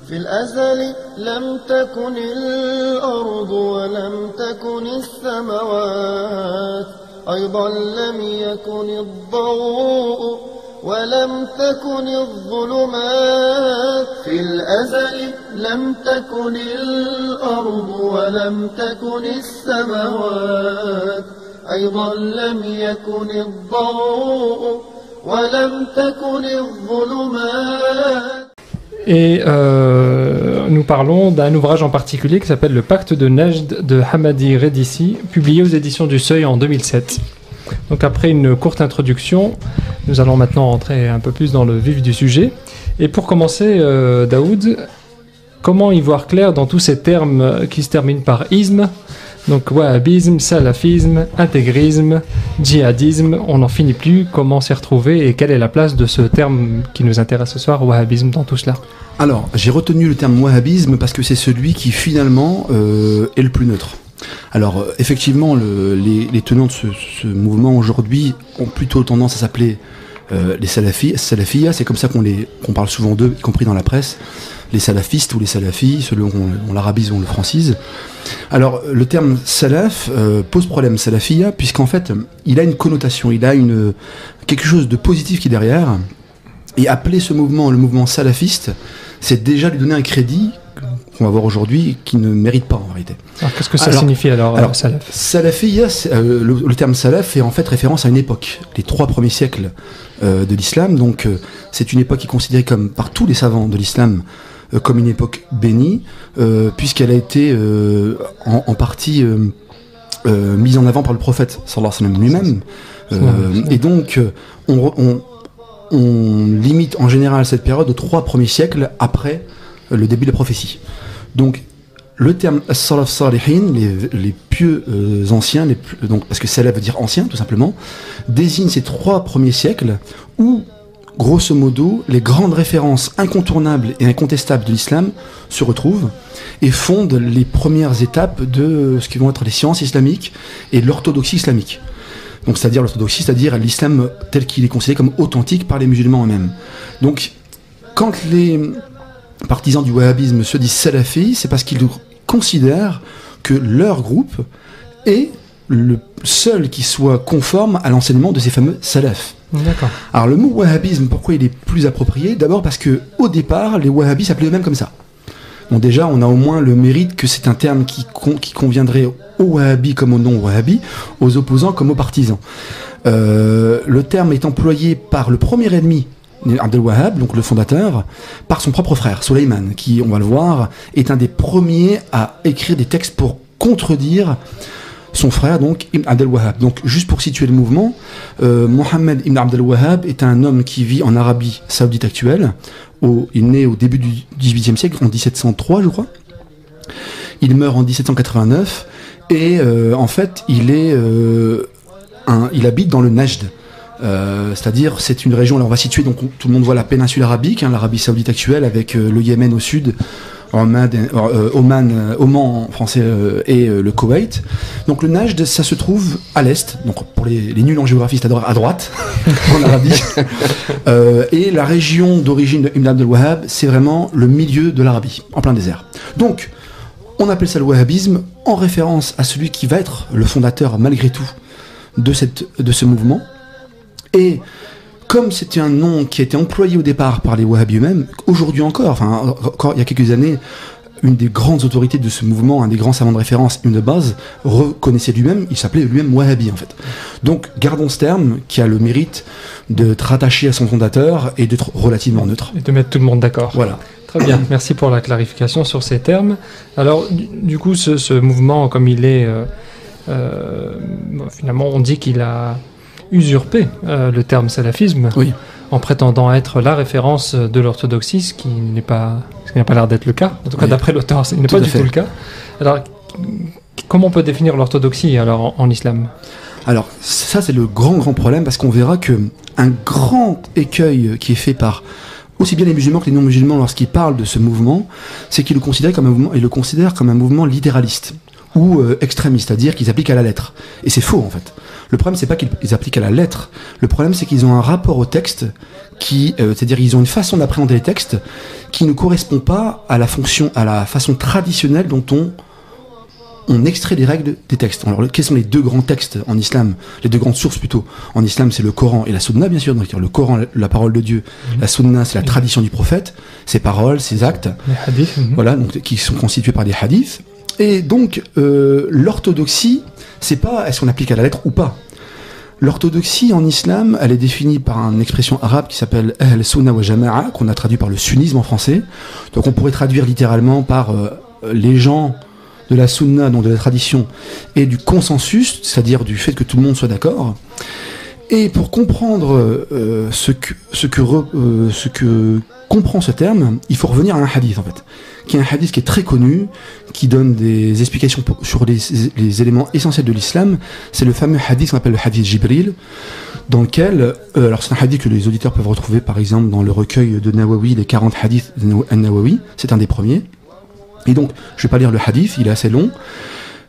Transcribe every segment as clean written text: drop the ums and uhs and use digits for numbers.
في الأزل لم تكن الأرض ولم تكن السماوات أيضا لم يكن الضوء ولم تكن الظلمات في الأزل لم تكن الأرض ولم تكن السماوات أيضا لم يكن الضوء ولم تكن الظلمات. Et nous parlons d'un ouvrage en particulier qui s'appelle Le Pacte de Najd de Hamadi Redissi, publié aux éditions du Seuil en 2007. Donc après une courte introduction, nous allons maintenant entrer un peu plus dans le vif du sujet. Et pour commencer, Daoud, comment y voir clair dans tous ces termes qui se terminent par isme? Donc wahhabisme, salafisme, intégrisme, djihadisme, on n'en finit plus. Comment s'y retrouver et quelle est la place de ce terme qui nous intéresse ce soir, wahhabisme, dans tout cela? Alors, j'ai retenu le terme wahhabisme parce que c'est celui qui finalement est le plus neutre. Alors, effectivement, les tenants de ce mouvement aujourd'hui ont plutôt tendance à s'appeler les salafiyas, c'est comme ça qu'on parle souvent d'eux, y compris dans la presse. Les salafistes ou les salafis, selon on l'arabise ou on le francise. Alors, le terme salaf pose problème, salafia, puisqu'en fait, il a une connotation, il a quelque chose de positif qui est derrière. Et appeler ce mouvement le mouvement salafiste, c'est déjà lui donner un crédit qu'on va voir aujourd'hui qui ne mérite pas en réalité. Alors, qu'est-ce que ça signifie alors salaf? Salafia, le terme salaf fait en fait référence à une époque, les 3 premiers siècles de l'islam. Donc, c'est une époque qui est considérée comme par tous les savants de l'islam comme une époque bénie, puisqu'elle a été en partie mise en avant par le prophète sallallahu alayhi wa sallam lui-même. Et donc, on limite en général cette période aux 3 premiers siècles après le début de la prophétie. Donc, le terme as-salaf salihin, les pieux anciens, donc, parce que salaf veut dire ancien tout simplement, désigne ces 3 premiers siècles où grosso modo, les grandes références incontournables et incontestables de l'islam se retrouvent et fondent les premières étapes de ce qui vont être les sciences islamiques et l'orthodoxie islamique. Donc, c'est-à-dire l'orthodoxie, c'est-à-dire l'islam tel qu'il est considéré comme authentique par les musulmans eux-mêmes. Donc, quand les partisans du wahhabisme se disent salafis, c'est parce qu'ils considèrent que leur groupe est le seul qui soit conforme à l'enseignement de ces fameux salafs. D'accord. Alors le mot wahhabisme, pourquoi il est plus approprié? D'abord parce que au départ, les wahhabis s'appelaient eux-mêmes comme ça. Donc déjà, on a au moins le mérite que c'est un terme qui conviendrait aux wahhabis comme aux non-wahhabis, aux opposants comme aux partisans. Le terme est employé par le premier ennemi Abdel Wahhab, donc le fondateur, par son propre frère, Sulayman, qui, on va le voir, est un des premiers à écrire des textes pour contredire son frère, donc Ibn Abdel Wahhab. Donc, juste pour situer le mouvement, Mohammed Ibn Abdel Wahhab est un homme qui vit en Arabie Saoudite actuelle. Il est né au début du XVIIIe siècle, en 1703, je crois. Il meurt en 1789 et en fait, il habite dans le Najd. C'est-à-dire, c'est une région, là on va situer, donc tout le monde voit la péninsule arabique, l'Arabie Saoudite actuelle, avec le Yémen au sud, Oman en français et le Koweït. Donc le Najd, ça se trouve à l'est, donc pour les nuls en géographie, c'est à droite, en Arabie. Et la région d'origine de Ibn Abdel Wahhab, c'est vraiment le milieu de l'Arabie, en plein désert. Donc, on appelle ça le wahhabisme en référence à celui qui va être le fondateur, malgré tout, de ce mouvement. Et comme c'était un nom qui a été employé au départ par les wahhabis eux-mêmes, aujourd'hui encore il y a quelques années, une des grandes autorités de ce mouvement, un des grands savants de référence, Ibn Baz, reconnaissait lui-même, il s'appelait lui-même wahhabi en fait. Donc gardons ce terme qui a le mérite d'être rattaché à son fondateur et d'être relativement neutre. Et de mettre tout le monde d'accord. Voilà. Très bien, merci pour la clarification sur ces termes. Alors du coup, ce mouvement, comme il est, finalement on dit qu'il a usurpé le terme salafisme, oui, en prétendant être la référence de l'orthodoxie, ce qui n'a pas l'air d'être le cas. En tout cas, oui, d'après l'auteur, ce n'est pas du tout le cas. Alors, comment on peut définir l'orthodoxie alors en islam? Alors, ça c'est le grand problème, parce qu'on verra que un grand écueil qui est fait par aussi bien les musulmans que les non-musulmans lorsqu'ils parlent de ce mouvement, c'est qu'ils le considèrent comme un mouvement littéraliste ou extrémiste, c'est-à-dire qu'ils appliquent à la lettre. Et c'est faux en fait. Le problème, c'est pas qu'ils appliquent à la lettre. Le problème, c'est qu'ils ont un rapport au texte c'est-à-dire ils ont une façon d'appréhender les textes qui ne correspond pas à la façon traditionnelle dont on extrait les règles des textes. Alors, quels sont les deux grands textes en islam, les deux grandes sources plutôt en islam, c'est le Coran et la Sunna, bien sûr. Donc, le Coran, la parole de Dieu, la Sunna, c'est la tradition du prophète, ses paroles, ses actes, les hadiths, voilà, donc qui sont constitués par des hadiths. Et donc, l'orthodoxie, c'est pas est-ce qu'on applique à la lettre ou pas. L'orthodoxie en islam, elle est définie par une expression arabe qui s'appelle Ahl Sunna wa Jama'a, qu'on a traduit par le sunnisme en français. Donc, on pourrait traduire littéralement par les gens de la sunna, donc de la tradition, et du consensus, c'est-à-dire du fait que tout le monde soit d'accord. Et pour comprendre ce que comprend ce terme, il faut revenir à un hadith, en fait, qui est un hadith qui est très connu, qui donne des explications sur les éléments essentiels de l'islam. C'est le fameux hadith qu'on appelle le hadith Jibril, dans lequel, alors c'est un hadith que les auditeurs peuvent retrouver par exemple dans le recueil de Nawawi, les 40 hadiths de Nawawi, c'est un des premiers. Et donc, je vais pas lire le hadith, il est assez long,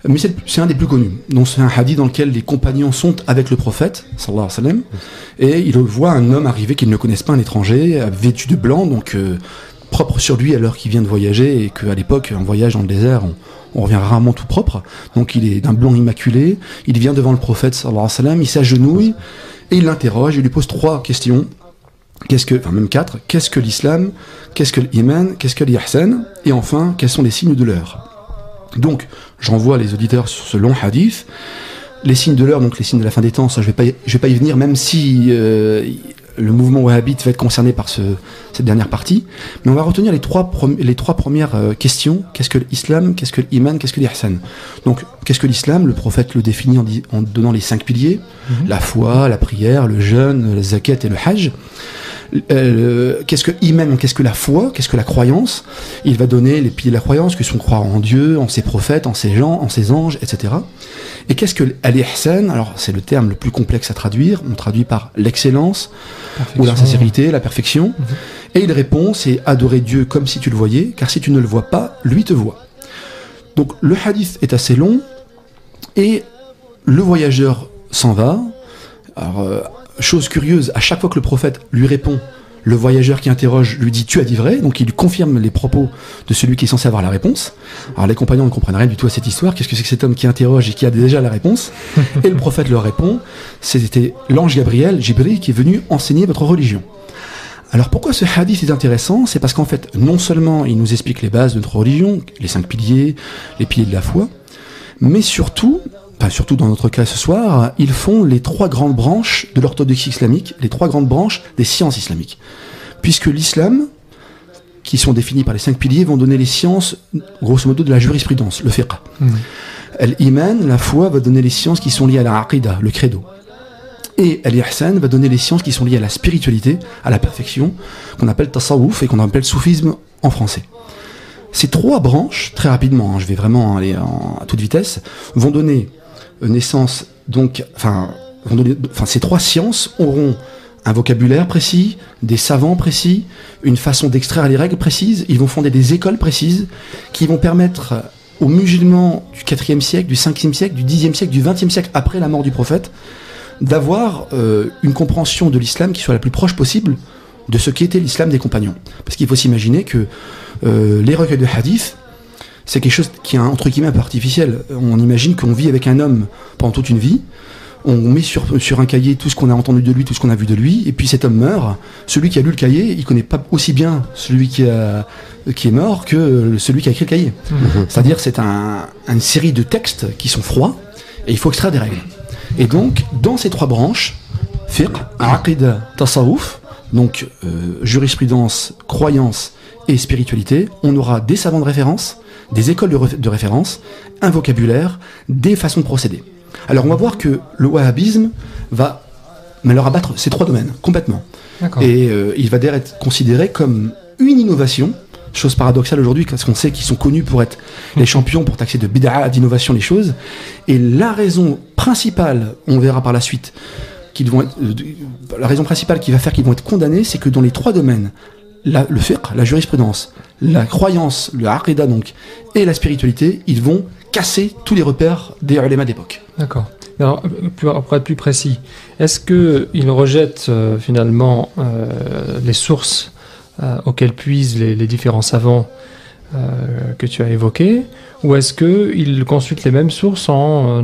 mais c'est un des plus connus. Donc c'est un hadith dans lequel les compagnons sont avec le prophète, sallallahu alayhi wa sallam, et ils voient un homme arriver qu'ils ne connaissent pas, un étranger, vêtu de blanc, donc propre sur lui alors qu'il vient de voyager, et qu'à l'époque, en voyage dans le désert, on revient rarement tout propre. Donc il est d'un blanc immaculé, il vient devant le prophète, sallallahu alayhi wa sallam, il s'agenouille, et il l'interroge, il lui pose 3 questions. Même 4, qu'est-ce que l'islam, qu'est-ce que l'iman, qu'est-ce que l'ihsan, et enfin, quels sont les signes de l'heure. Donc, j'envoie les auditeurs sur ce long hadith. Les signes de l'heure, donc les signes de la fin des temps, ça je vais pas y venir, même si le mouvement wahhabite va être concerné par cette dernière partie. Mais on va retenir les trois premières questions. Qu'est-ce que l'islam, qu'est-ce que l'iman, qu'est-ce que l'ihsan. Donc, qu'est-ce que l'islam? Le prophète le définit en donnant les 5 piliers, la foi, la prière, le jeûne, la zakat et le hajj. Qu'est-ce que iman, qu'est-ce que la foi, qu'est-ce que la croyance? Il va donner les piliers de la croyance, que sont croire en Dieu, en ses prophètes, en ses gens, en ses anges, etc. Et qu'est-ce que l'ihsan? Alors c'est le terme le plus complexe à traduire, on traduit par l'excellence, ou la sincérité, la perfection. Et il répond, c'est adorer Dieu comme si tu le voyais, car si tu ne le vois pas, lui te voit. Donc le hadith est assez long, et le voyageur s'en va. Alors, chose curieuse, à chaque fois que le prophète lui répond, le voyageur qui interroge lui dit « tu as dit vrai », donc il lui confirme les propos de celui qui est censé avoir la réponse. Alors les compagnons ne comprennent rien du tout à cette histoire, qu'est-ce que c'est que cet homme qui interroge et qui a déjà la réponse? Et le prophète leur répond « c'était l'ange Gabriel, Jibril, qui est venu enseigner votre religion ». Alors pourquoi ce hadith est intéressant? C'est parce qu'en fait, non seulement il nous explique les bases de notre religion, les 5 piliers, les piliers de la foi, mais surtout dans notre cas ce soir, ils font les 3 grandes branches de l'orthodoxie islamique, les 3 grandes branches des sciences islamiques. Puisque l'islam, qui sont définis par les 5 piliers, vont donner les sciences, grosso modo, de la jurisprudence, le fiqh. L'iman, la foi, va donner les sciences qui sont liées à la aqida, le credo. Et l'ihsan va donner les sciences qui sont liées à la spiritualité, à la perfection, qu'on appelle tasawwuf et qu'on appelle soufisme en français. Ces 3 branches, très rapidement, je vais vraiment aller à toute vitesse, vont donner naissance, ces 3 sciences auront un vocabulaire précis, des savants précis, une façon d'extraire les règles précises. Ils vont fonder des écoles précises qui vont permettre aux musulmans du 4e siècle, du 5e siècle, du 10e siècle, du 20e siècle, après la mort du prophète, d'avoir une compréhension de l'islam qui soit la plus proche possible de ce qu'était l'islam des compagnons. Parce qu'il faut s'imaginer que les recueils de hadith, c'est quelque chose qui est entre guillemets un peu artificiel. On imagine qu'on vit avec un homme pendant toute une vie, on met sur un cahier tout ce qu'on a entendu de lui, tout ce qu'on a vu de lui, et puis cet homme meurt. Celui qui a lu le cahier, il connaît pas aussi bien celui qui est mort que celui qui a écrit le cahier. C'est-à-dire c'est une série de textes qui sont froids, et il faut extraire des règles. Et donc, dans ces 3 branches, fiqh, aqida, tasawwuf, donc jurisprudence, croyance et spiritualité, on aura des savants de référence, des écoles de référence, un vocabulaire, des façons de procéder. Alors on va voir que le wahhabisme va leur abattre ces 3 domaines, complètement. Et il va d'ailleurs être considéré comme une innovation, chose paradoxale aujourd'hui, parce qu'on sait qu'ils sont connus pour être les champions, pour taxer de bid'a, d'innovation les choses. Et la raison principale, on verra par la suite, la raison principale qui va faire qu'ils vont être condamnés, c'est que dans les 3 domaines, le fiqh, la jurisprudence, la croyance, le aqida donc, et la spiritualité, ils vont casser tous les repères des ulémas d'époque. D'accord. Alors, pour être plus précis, est-ce qu'il rejette finalement les sources auxquelles puisent les différents savants que tu as évoqués, ou est-ce qu'il consulte les mêmes sources en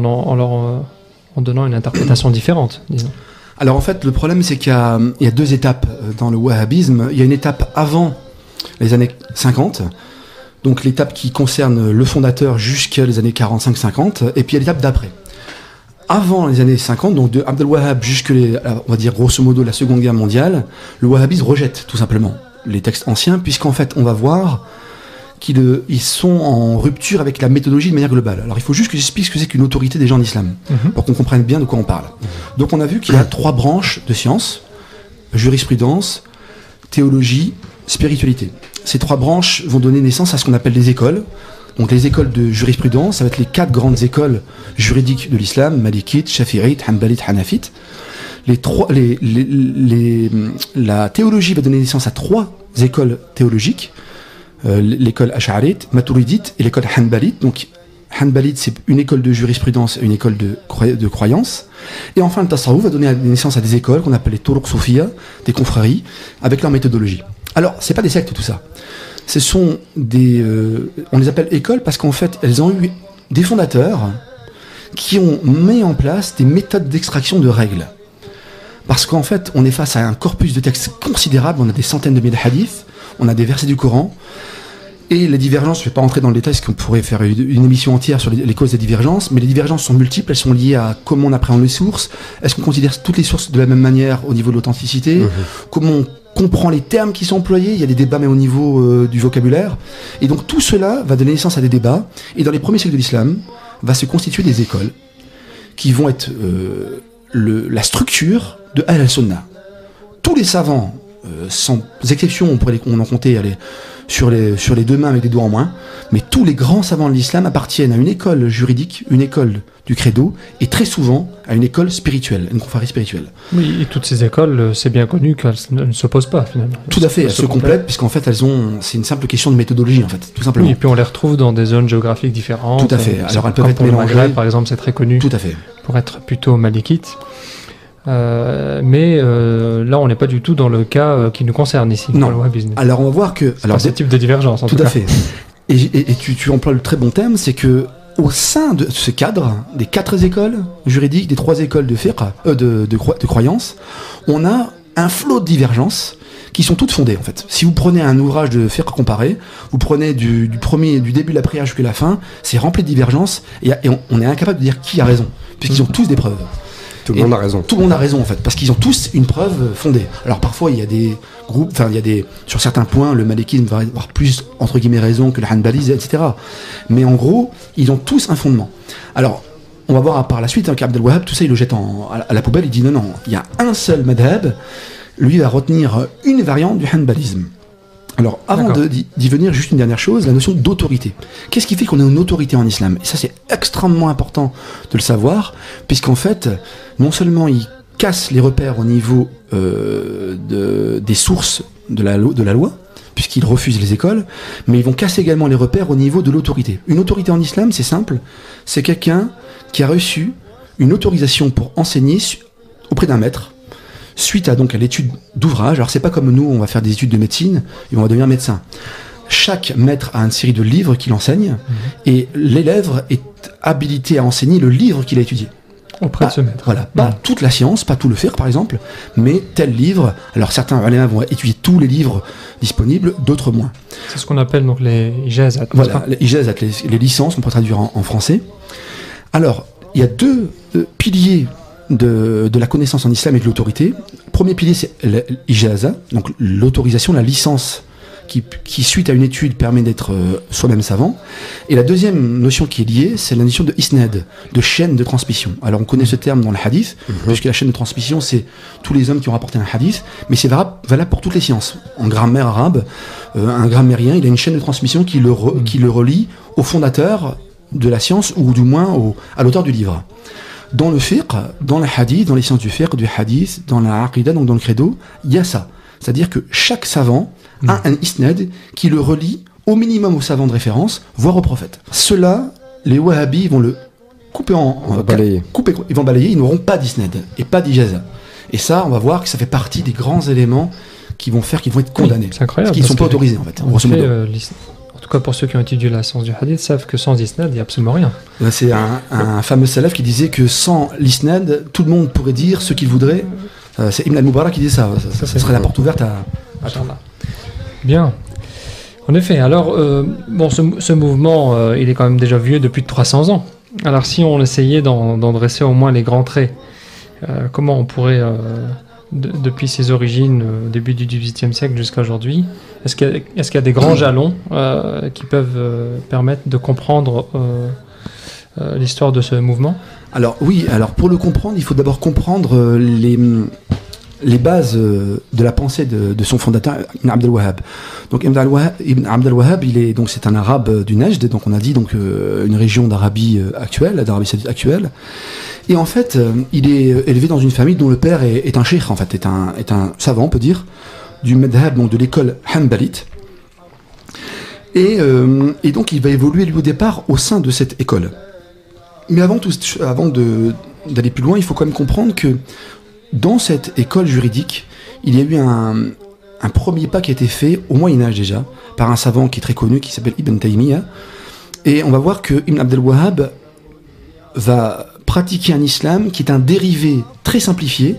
donnant une interprétation différente, disons? Alors en fait, le problème, c'est qu'il y a deux étapes dans le wahhabisme. Il y a une étape avant les années 50, donc l'étape qui concerne le fondateur jusqu'à les années 45-50, et puis il y a l'étape d'après. Avant les années 50, donc de Abd al-Wahhab jusqu'à, on va dire grosso modo, la Seconde Guerre mondiale, le wahhabisme rejette tout simplement les textes anciens, puisqu'en fait, on va voir qu'ils sont en rupture avec la méthodologie de manière globale. Alors il faut juste que j'explique ce que c'est qu'une autorité des gens d'islam, pour qu'on comprenne bien de quoi on parle. Donc on a vu qu'il y a 3 branches de sciences: jurisprudence, théologie, spiritualité. Ces 3 branches vont donner naissance à ce qu'on appelle des écoles. Donc les écoles de jurisprudence, ça va être les 4 grandes écoles juridiques de l'islam: Malikite, Shafi'ite, Hanbalite, Hanafite. La théologie va donner naissance à 3 écoles théologiques: l'école Ash'arite, Maturidite et l'école Hanbalite. Donc Hanbalite, c'est une école de jurisprudence et une école de croyance. Et enfin, le Tasawwuf va donner naissance à des écoles qu'on appelle les Turuq Soufia, des confréries, avec leur méthodologie. Alors, c'est pas des sectes tout ça. Ce sont on les appelle écoles parce qu'en fait, elles ont eu des fondateurs qui ont mis en place des méthodes d'extraction de règles. Parce qu'en fait, on est face à un corpus de textes considérable. On a des centaines de milliers de hadiths, on a des versets du Coran. Et les divergences, je ne vais pas entrer dans le détail, parce qu'on pourrait faire une émission entière sur les causes des divergences, mais les divergences sont multiples, elles sont liées à comment on appréhende les sources, est-ce qu'on considère toutes les sources de la même manière au niveau de l'authenticité, comment on comprend les termes qui sont employés, il y a des débats même au niveau du vocabulaire, et donc tout cela va donner naissance à des débats, et dans les premiers siècles de l'islam, va se constituer des écoles, qui vont être la structure de Ahl al-Sunnah. Tous les savants, sans exception, on en comptait sur les 2 mains avec des doigts en moins, mais tous les grands savants de l'islam appartiennent à une école juridique, une école du credo, et très souvent à une école spirituelle, une confrérie spirituelle. Oui, et toutes ces écoles, c'est bien connu qu'elles ne s'opposent pas finalement. Tout à fait, elles se complètent, puisqu'en fait c'est une simple question de méthodologie en fait, tout simplement. Oui, et puis on les retrouve dans des zones géographiques différentes. Tout à fait, alors elles peuvent être pour mélangées. Le Maghreb, par exemple, c'est très connu. Tout à fait. Pour être plutôt malikite. Mais là, on n'est pas du tout dans le cas qui nous concerne ici. Non. Pour le wahhabisme. Alors on va voir que... Alors, ce type de divergence, en tout à cas. fait. Et tu emploies le très bon thème, c'est que au sein de ce cadre, des 4 écoles juridiques, des 3 écoles de fiqh, de croyance, on a un flot de divergences qui sont toutes fondées en fait. Si vous prenez un ouvrage de fiqh comparé, vous prenez du début de la prière jusqu'à la fin, c'est rempli de divergences et on est incapable de dire qui a raison, puisqu'ils ont tous des preuves. Tout le monde a raison. Tout le monde a raison en fait, parce qu'ils ont tous une preuve fondée. Alors parfois il y a des groupes, sur certains points, le malikisme va avoir plus entre guillemets raison que le hanbalisme, etc. Mais en gros, ils ont tous un fondement. Alors, on va voir par la suite qu'Abd al-Wahhab, tout ça, il le jette à la poubelle. Il dit non, il y a un seul madhab. Lui va retenir une variante du hanbalisme. Alors, avant d'y venir, juste une dernière chose, la notion d'autorité. Qu'est-ce qui fait qu'on a une autorité en islam? Et ça, c'est extrêmement important de le savoir, puisqu'en fait, non seulement il casse les repères au niveau des sources de la loi, puisqu'ils refusent les écoles, mais ils vont casser également les repères au niveau de l'autorité. Une autorité en islam, c'est simple, c'est quelqu'un qui a reçu une autorisation pour enseigner auprès d'un maître, suite à l'étude d'ouvrage. Alors c'est pas comme nous, on va faire des études de médecine et on va devenir médecin. Chaque maître a une série de livres qu'il enseigne et l'élève est habilité à enseigner le livre qu'il a étudié. Auprès de ce maître. Voilà, pas toute la science, pas tout le fiqh par exemple, mais tel livre. Alors certains ulama vont étudier tous les livres disponibles, d'autres moins. C'est ce qu'on appelle donc les ijazat. Voilà, les ijazat, les licences, on peut traduire en français. Alors, il y a 2 piliers de la connaissance en islam et de l'autorité. Premier pilier, c'est l'ijaza, donc l'autorisation, la licence qui suite à une étude permet d'être soi-même savant. Et la deuxième notion qui est liée, c'est la notion de isnad, de chaîne de transmission. Alors on connaît ce terme dans le hadith, puisque la chaîne de transmission, c'est tous les hommes qui ont rapporté un hadith, mais c'est valable pour toutes les sciences. En grammaire arabe, un grammairien, il a une chaîne de transmission qui le relie au fondateur de la science, ou du moins à l'auteur du livre. Dans le fiqh, dans le hadith, dans les sciences du fiqh, du hadith, dans la aqida, donc dans le credo, il y a ça. C'est-à-dire que chaque savant a un isnad qui le relie au minimum au savant de référence, voire au prophète. Cela, les wahhabis vont le coupés balayer. Ils vont balayer, ils n'auront pas d'isnad et pas d'ijaza. Et ça, on va voir que ça fait partie des grands éléments qui vont faire qu'ils vont être condamnés. C'est incroyable. Parce qu'ils ne sont pas autorisés, en fait. Grosso modo. En tout cas, pour ceux qui ont étudié la science du hadith, savent que sans isnad, il n'y a absolument rien. C'est un fameux salaf qui disait que sans l'isnad, tout le monde pourrait dire ce qu'il voudrait. C'est Ibn al-Mubarak qui disait ça. Ça serait la porte ouverte à Bien. En effet, alors, bon, ce mouvement, il est quand même déjà vieux depuis 300 ans. Alors, si on essayait d'en dresser au moins les grands traits, comment on pourrait, depuis ses origines, au début du XVIIIe siècle jusqu'à aujourd'hui, est-ce qu'il y a des grands jalons qui peuvent permettre de comprendre l'histoire de ce mouvement? Alors oui, alors pour le comprendre, il faut d'abord comprendre les bases de la pensée de son fondateur, Ibn Abd al-Wahhab. Donc Ibn Abd al-Wahhab, c'est un arabe du Najd, donc on a dit une région d'Arabie actuelle, d'Arabie saoudite actuelle. Et en fait, il est élevé dans une famille dont le père est un cheikh, en fait, est un savant, on peut dire, du madhab, donc de l'école hanbalite. Et donc il va évoluer lui au départ au sein de cette école. Mais avant d'aller plus loin, il faut quand même comprendre que dans cette école juridique, il y a eu un premier pas qui a été fait au Moyen-Âge déjà, par un savant qui est très connu, qui s'appelle Ibn Taymiyyah. Et on va voir que Ibn Abd al-Wahhab va pratiquer un islam qui est un dérivé très simplifié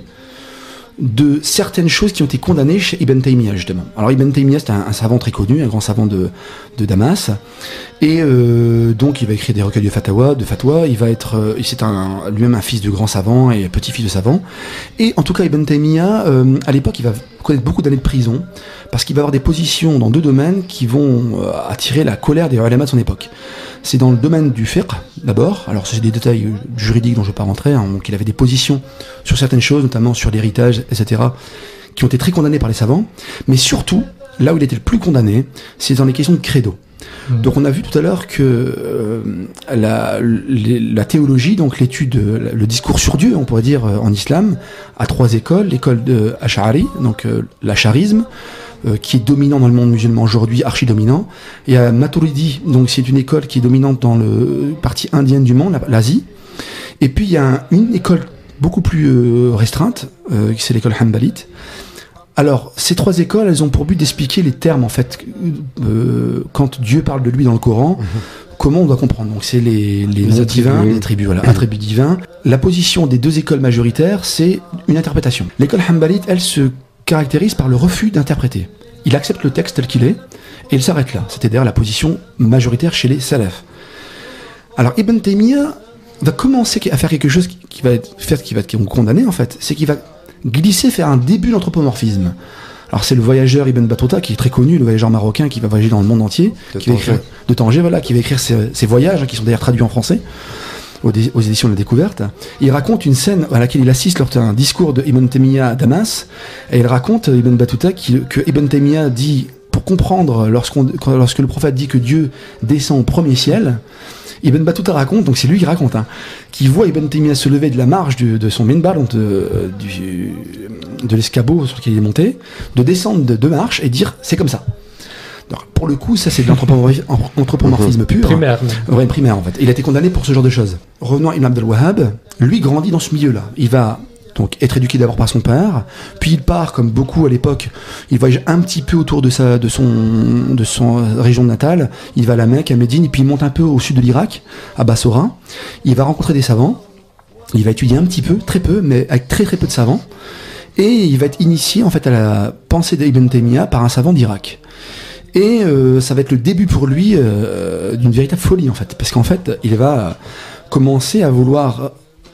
de certaines choses qui ont été condamnées chez Ibn Taymiyyah, justement. Alors Ibn Taymiyyah, c'est un savant très connu, un grand savant de Damas, et donc il va écrire des recueils de fatwa, c'est lui-même un fils de grand savant et petit-fils de savant, et en tout cas Ibn Taymiyyah, à l'époque, il va connaître beaucoup d'années de prison, parce qu'il va avoir des positions dans deux domaines qui vont attirer la colère des ulama de son époque. C'est dans le domaine du fiqh, d'abord. Alors, c'est des détails juridiques dont je ne vais pas rentrer. Donc, il avait des positions sur certaines choses, notamment sur l'héritage, etc., qui ont été très condamnées par les savants. Mais surtout, là où il était le plus condamné, c'est dans les questions de credo. Donc, on a vu tout à l'heure que la théologie, donc l'étude, le discours sur Dieu, on pourrait dire, en islam, a trois écoles. L'école de Ash'ari, donc l'acharisme, qui est dominant dans le monde musulman aujourd'hui, archi-dominant. Il y a Maturidi, donc c'est une école qui est dominante dans le partie indienne du monde, l'Asie. Et puis il y a une école beaucoup plus restreinte, c'est l'école hanbalite. Alors, ces trois écoles, elles ont pour but d'expliquer les termes, en fait, quand Dieu parle de lui dans le Coran, comment on doit comprendre. Donc c'est les noms divins, les attributs, voilà, attributs divins. La position des deux écoles majoritaires, c'est une interprétation. L'école hanbalite, elle se caractérise par le refus d'interpréter. Il accepte le texte tel qu'il est, et il s'arrête là. C'était d'ailleurs la position majoritaire chez les salafs. Alors Ibn Taymiyyah va commencer à faire quelque chose qui va être condamné, en fait. C'est qu'il va glisser, faire un début d'anthropomorphisme. Alors c'est le voyageur Ibn Battuta, qui est très connu, le voyageur marocain qui va voyager dans le monde entier, qui va écrire ses voyages, qui sont d'ailleurs traduits en français, aux éditions de la Découverte. Il raconte une scène à laquelle il assiste lors d'un discours de Ibn Taymiyyah à Damas, et il raconte, Ibn Battuta, que Ibn Taymiyyah dit, pour comprendre, lorsque le prophète dit que Dieu descend au premier ciel, Ibn Battuta raconte, donc c'est lui qui raconte, qu'il voit Ibn Taymiyyah se lever de la marche de son minbar, donc de l'escabeau sur lequel il est monté, de descendre de deux marches et dire c'est comme ça. Alors, pour le coup, ça c'est de l'anthropomorphisme pur. Primaire. Ouais, primaire en fait. Il a été condamné pour ce genre de choses. Revenons à Ibn Abd al-Wahhab, lui grandit dans ce milieu-là. Il va donc être éduqué d'abord par son père, puis il part, comme beaucoup à l'époque, il voyage un petit peu autour de son région natale, il va à la Mecque, à Médine, et puis il monte un peu au sud de l'Irak, à Bassora. Il va rencontrer des savants, il va étudier un petit peu, très peu, mais avec très très peu de savants, et il va être initié en fait à la pensée d'Ibn Taymiyyah par un savant d'Irak. Et ça va être le début pour lui d'une véritable folie en fait, parce qu'en fait il va commencer à vouloir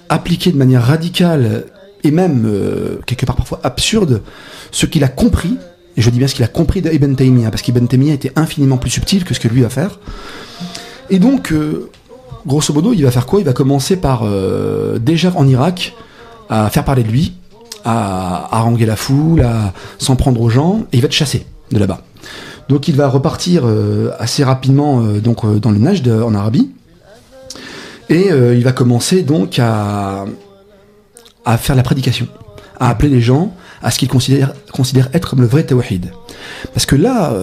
appliquer de manière radicale et même quelque part parfois absurde ce qu'il a compris, et je dis bien ce qu'il a compris d'Ibn Taymiyyah, parce qu'Ibn Taymiyyah était infiniment plus subtil que ce que lui va faire. Et donc grosso modo il va faire quoi? Il va commencer par déjà en Irak à faire parler de lui, à haranguer la foule, à s'en prendre aux gens, et il va être chassé de là-bas. Donc il va repartir assez rapidement dans le Najd en Arabie, et il va commencer donc à faire la prédication, à appeler les gens à ce qu'ils considèrent être comme le vrai tawhid. Parce que là,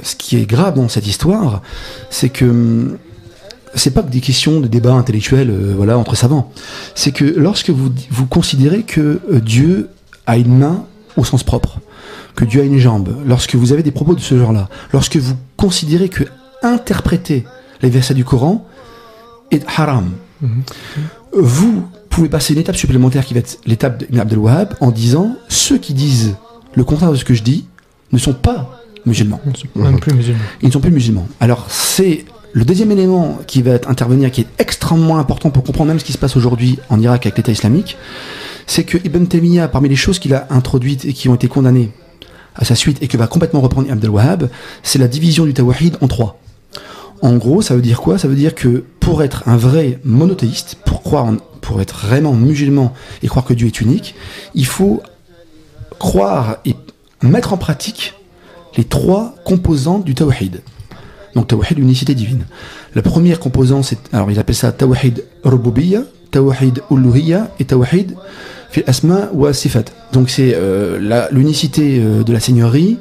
ce qui est grave dans cette histoire, c'est que c'est pas que des questions de débat intellectuel voilà, entre savants. C'est que lorsque vous considérez que Dieu a une main au sens propre, que Dieu a une jambe, lorsque vous avez des propos de ce genre-là, lorsque vous considérez que interpréter les versets du Coran est haram, vous pouvez passer une étape supplémentaire qui va être l'étape d'Ibn Abd al-Wahhab en disant ceux qui disent le contraire de ce que je dis ne sont pas musulmans. Même plus musulmans. Ils ne sont plus musulmans. Alors c'est le deuxième élément qui va intervenir, qui est extrêmement important pour comprendre même ce qui se passe aujourd'hui en Irak avec l'État islamique, c'est que Ibn Taymiyyah, parmi les choses qu'il a introduites et qui ont été condamnées à sa suite et que va complètement reprendre Ibn Abd al-Wahhab, c'est la division du tawhid en trois. En gros, ça veut dire quoi? Ça veut dire que pour être un vrai monothéiste, pour être vraiment musulman et croire que Dieu est unique, il faut croire et mettre en pratique les trois composantes du tawhid. Donc tawhid, l'unicité divine. La première composante, alors il appelle ça tawhid rububiyya, tawhid uluhiyya et tawhid fil asma wa sifat. Donc c'est l'unicité de la seigneurie,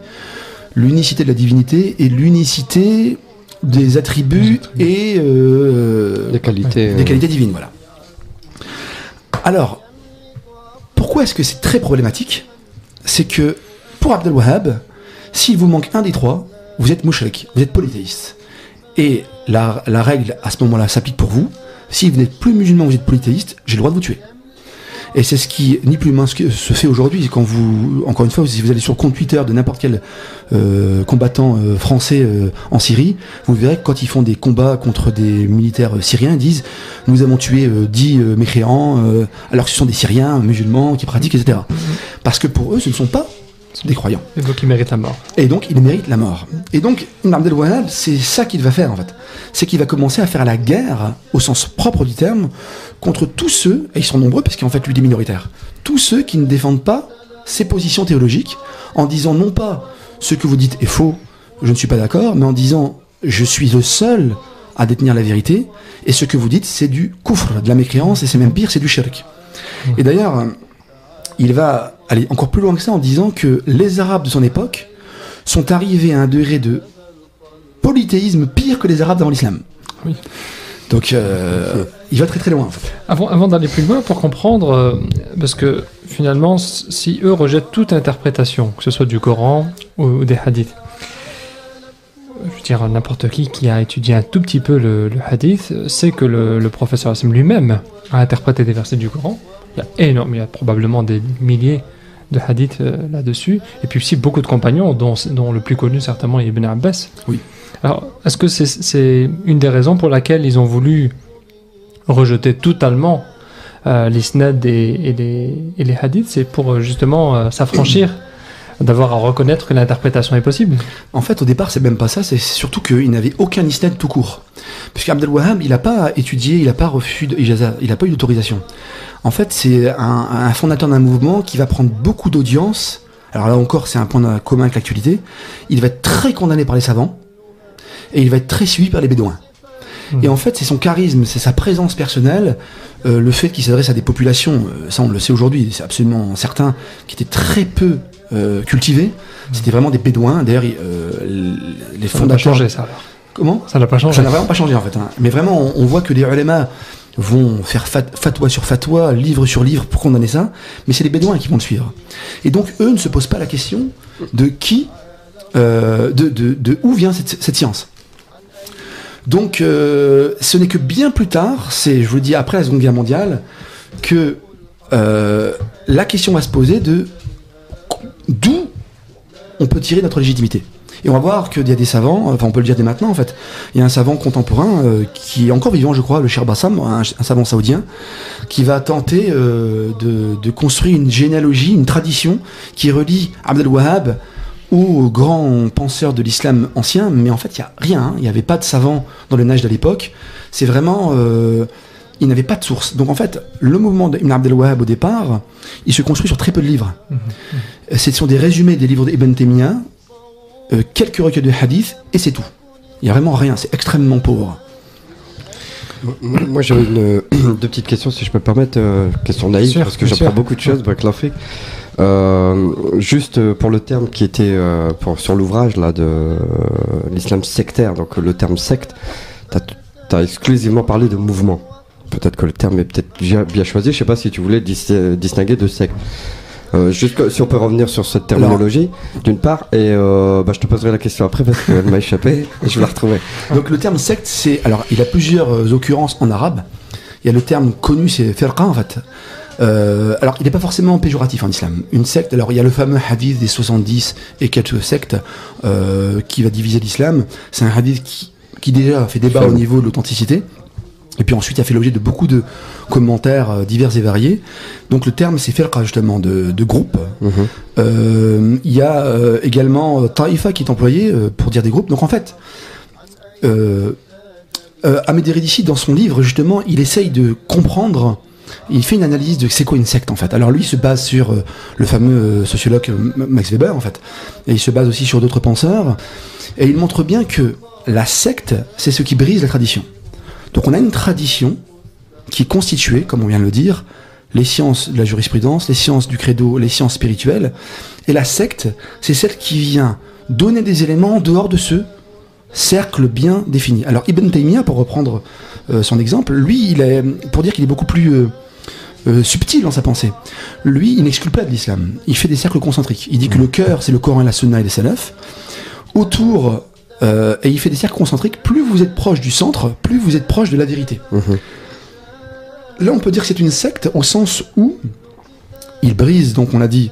l'unicité de la divinité et l'unicité des attributs et des qualités divines, voilà. Alors, pourquoi est-ce que c'est très problématique? C'est que pour Abd al-Wahhab, s'il vous manque un des trois, vous êtes mushrik, vous êtes polythéiste. Et la règle à ce moment-là s'applique pour vous. Si vous n'êtes plus musulman, vous êtes polythéiste, j'ai le droit de vous tuer. Et c'est ce qui, ni plus ni moins, se fait aujourd'hui. Quand vous, encore une fois, si vous allez sur le compte Twitter de n'importe quel combattant français en Syrie, vous verrez que quand ils font des combats contre des militaires syriens, ils disent « Nous avons tué 10 mécréants, alors que ce sont des Syriens musulmans qui pratiquent, etc. » Parce que pour eux, ce ne sont pas des croyants. Et donc ils méritent la mort. Et donc ils méritent la mort. Et donc Ibn Abd al-Wahhab, c'est ça qu'il va faire en fait. C'est qu'il va commencer à faire la guerre, au sens propre du terme, contre tous ceux, et ils sont nombreux parce qu'en fait lui il est minoritaire, tous ceux qui ne défendent pas ses positions théologiques, en disant non pas ce que vous dites est faux, je ne suis pas d'accord, mais en disant je suis le seul à détenir la vérité, et ce que vous dites c'est du kufr, de la mécréance, et c'est même pire, c'est du shirk. Et d'ailleurs, il va aller encore plus loin que ça en disant que les Arabes de son époque sont arrivés à un degré de polythéisme pire que les Arabes dans l'islam. Oui. Donc il va très très loin en fait. Avant d'aller plus loin, pour comprendre, parce que finalement, si eux rejettent toute interprétation, que ce soit du Coran ou des hadiths, je veux dire, n'importe qui a étudié un tout petit peu le hadith, sait que le professeur Hassim lui-même a interprété des versets du Coran. Il y a probablement des milliers de hadiths là-dessus, et puis aussi beaucoup de compagnons, dont le plus connu certainement est Ibn Abbas. Oui. Alors, est-ce que c'est une des raisons pour laquelle ils ont voulu rejeter totalement l'isnad et les hadiths? C'est pour justement s'affranchir d'avoir à reconnaître que l'interprétation est possible? En fait, au départ, c'est même pas ça, c'est surtout qu'il n'avait aucun isnad tout court. Puisque Abd al-Wahhab, il n'a pas étudié, il n'a pas reçu d'ijazah, il n'a pas eu d'autorisation. En fait, c'est un fondateur d'un mouvement qui va prendre beaucoup d'audience. Alors là encore, c'est un point commun avec l'actualité. Il va être très condamné par les savants et il va être très suivi par les bédouins. Et en fait, c'est son charisme, c'est sa présence personnelle, le fait qu'il s'adresse à des populations, ça on le sait aujourd'hui, c'est absolument certain, qui étaient très peu cultivés. C'était vraiment des bédouins. D'ailleurs, les fondateurs... Ça n'a pas changé, ça, alors. Comment ? Ça n'a pas changé. Ça n'a vraiment pas changé, en fait. Hein. Mais vraiment, on voit que les ulémas vont faire fatwa sur fatwa, livre sur livre pour condamner ça, mais c'est les bédouins qui vont le suivre. Et donc, eux ne se posent pas la question de qui, de où vient cette science. Donc, ce n'est que bien plus tard, je vous le dis après la Seconde Guerre mondiale, que la question va se poser de d'où on peut tirer notre légitimité. Et on va voir qu'il y a des savants, enfin on peut le dire dès maintenant en fait, il y a un savant contemporain qui est encore vivant je crois, le Cheikh Bassam, un savant saoudien, qui va tenter de construire une généalogie, une tradition qui relie Abd al-Wahhab aux grands penseurs de l'islam ancien, mais en fait il n'y a rien, hein. Il n'y avait pas de savants dans le Najd à l'époque, c'est vraiment... il n'avait pas de source. Donc en fait, le mouvement d'Ibn Abd al-Wahhab au départ, il se construit sur très peu de livres. Ce sont des résumés des livres d'Ibn Taymiyyah, quelques recueils de hadith, et c'est tout. Il n'y a vraiment rien, c'est extrêmement pauvre. Moi j'avais deux petites questions si je peux me permettre, question naïve, parce que j'apprends beaucoup de choses, juste pour le terme qui était sur l'ouvrage là de l'islam sectaire, donc le terme secte, as exclusivement parlé de mouvement. Peut-être que le terme est peut-être bien choisi. Je sais pas si tu voulais distinguer deux sectes. Juste si on peut revenir sur cette terminologie, d'une part, et je te poserai la question après parce qu'elle m'a échappé et je vais la retrouver. Donc le terme secte, il a plusieurs occurrences en arabe. Il y a le terme connu, c'est firqa en fait. Alors il n'est pas forcément péjoratif en islam. Une secte, alors il y a le fameux hadith des 70 et quelques sectes qui va diviser l'islam. C'est un hadith qui déjà fait débat au niveau de l'authenticité. Et puis ensuite, il a fait l'objet de beaucoup de commentaires divers et variés. Donc le terme, c'est firqa justement, de groupe. Il y a également ta'ifa qui est employé pour dire des groupes. Donc en fait, Ahmed Eridissi, dans son livre, justement, il essaye de comprendre, il fait une analyse de c'est quoi une secte en fait. Alors lui, il se base sur le fameux sociologue Max Weber en fait. Et il se base aussi sur d'autres penseurs. Et il montre bien que la secte, c'est ce qui brise la tradition. Donc on a une tradition qui est constituée, comme on vient de le dire, les sciences de la jurisprudence, les sciences du credo, les sciences spirituelles. Et la secte, c'est celle qui vient donner des éléments en dehors de ce cercle bien défini. Alors Ibn Taymiyyah, pour reprendre son exemple, lui, pour dire qu'il est beaucoup plus subtil dans sa pensée, lui, il n'exclut pas de l'islam. Il fait des cercles concentriques. Il dit que le cœur, c'est le Coran, la Sunna et les salafs. Autour... et il fait des cercles concentriques. Plus vous êtes proche du centre, plus vous êtes proche de la vérité. Là, on peut dire que c'est une secte au sens où ils brisent, donc on l'a dit,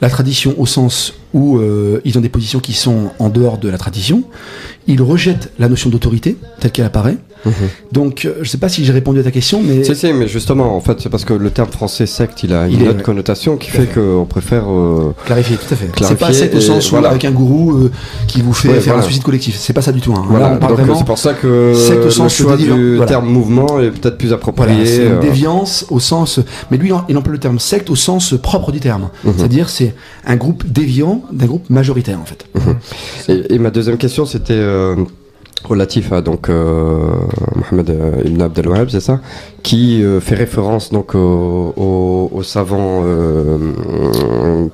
la tradition au sens où ils ont des positions qui sont en dehors de la tradition. Ils rejettent la notion d'autorité telle qu'elle apparaît. Donc, je ne sais pas si j'ai répondu à ta question, mais... Si, mais justement, en fait, c'est parce que le terme français secte, il a une autre connotation qui fait qu'on préfère... Clarifier, tout à fait. C'est pas secte au sens où, avec un gourou qui vous fait faire un suicide collectif. C'est pas ça du tout. Hein. Voilà, là, on parle donc vraiment c'est pour ça que secte au sens le choix du terme mouvement est peut-être plus approprié. Voilà, c'est une déviance au sens... Mais lui, il emploie le terme secte au sens propre du terme. C'est-à-dire, c'est un groupe déviant d'un groupe majoritaire, en fait. Et ma deuxième question, c'était... relatif à donc Mohamed Ibn Abd al-Wahhab, c'est ça, qui fait référence donc au savant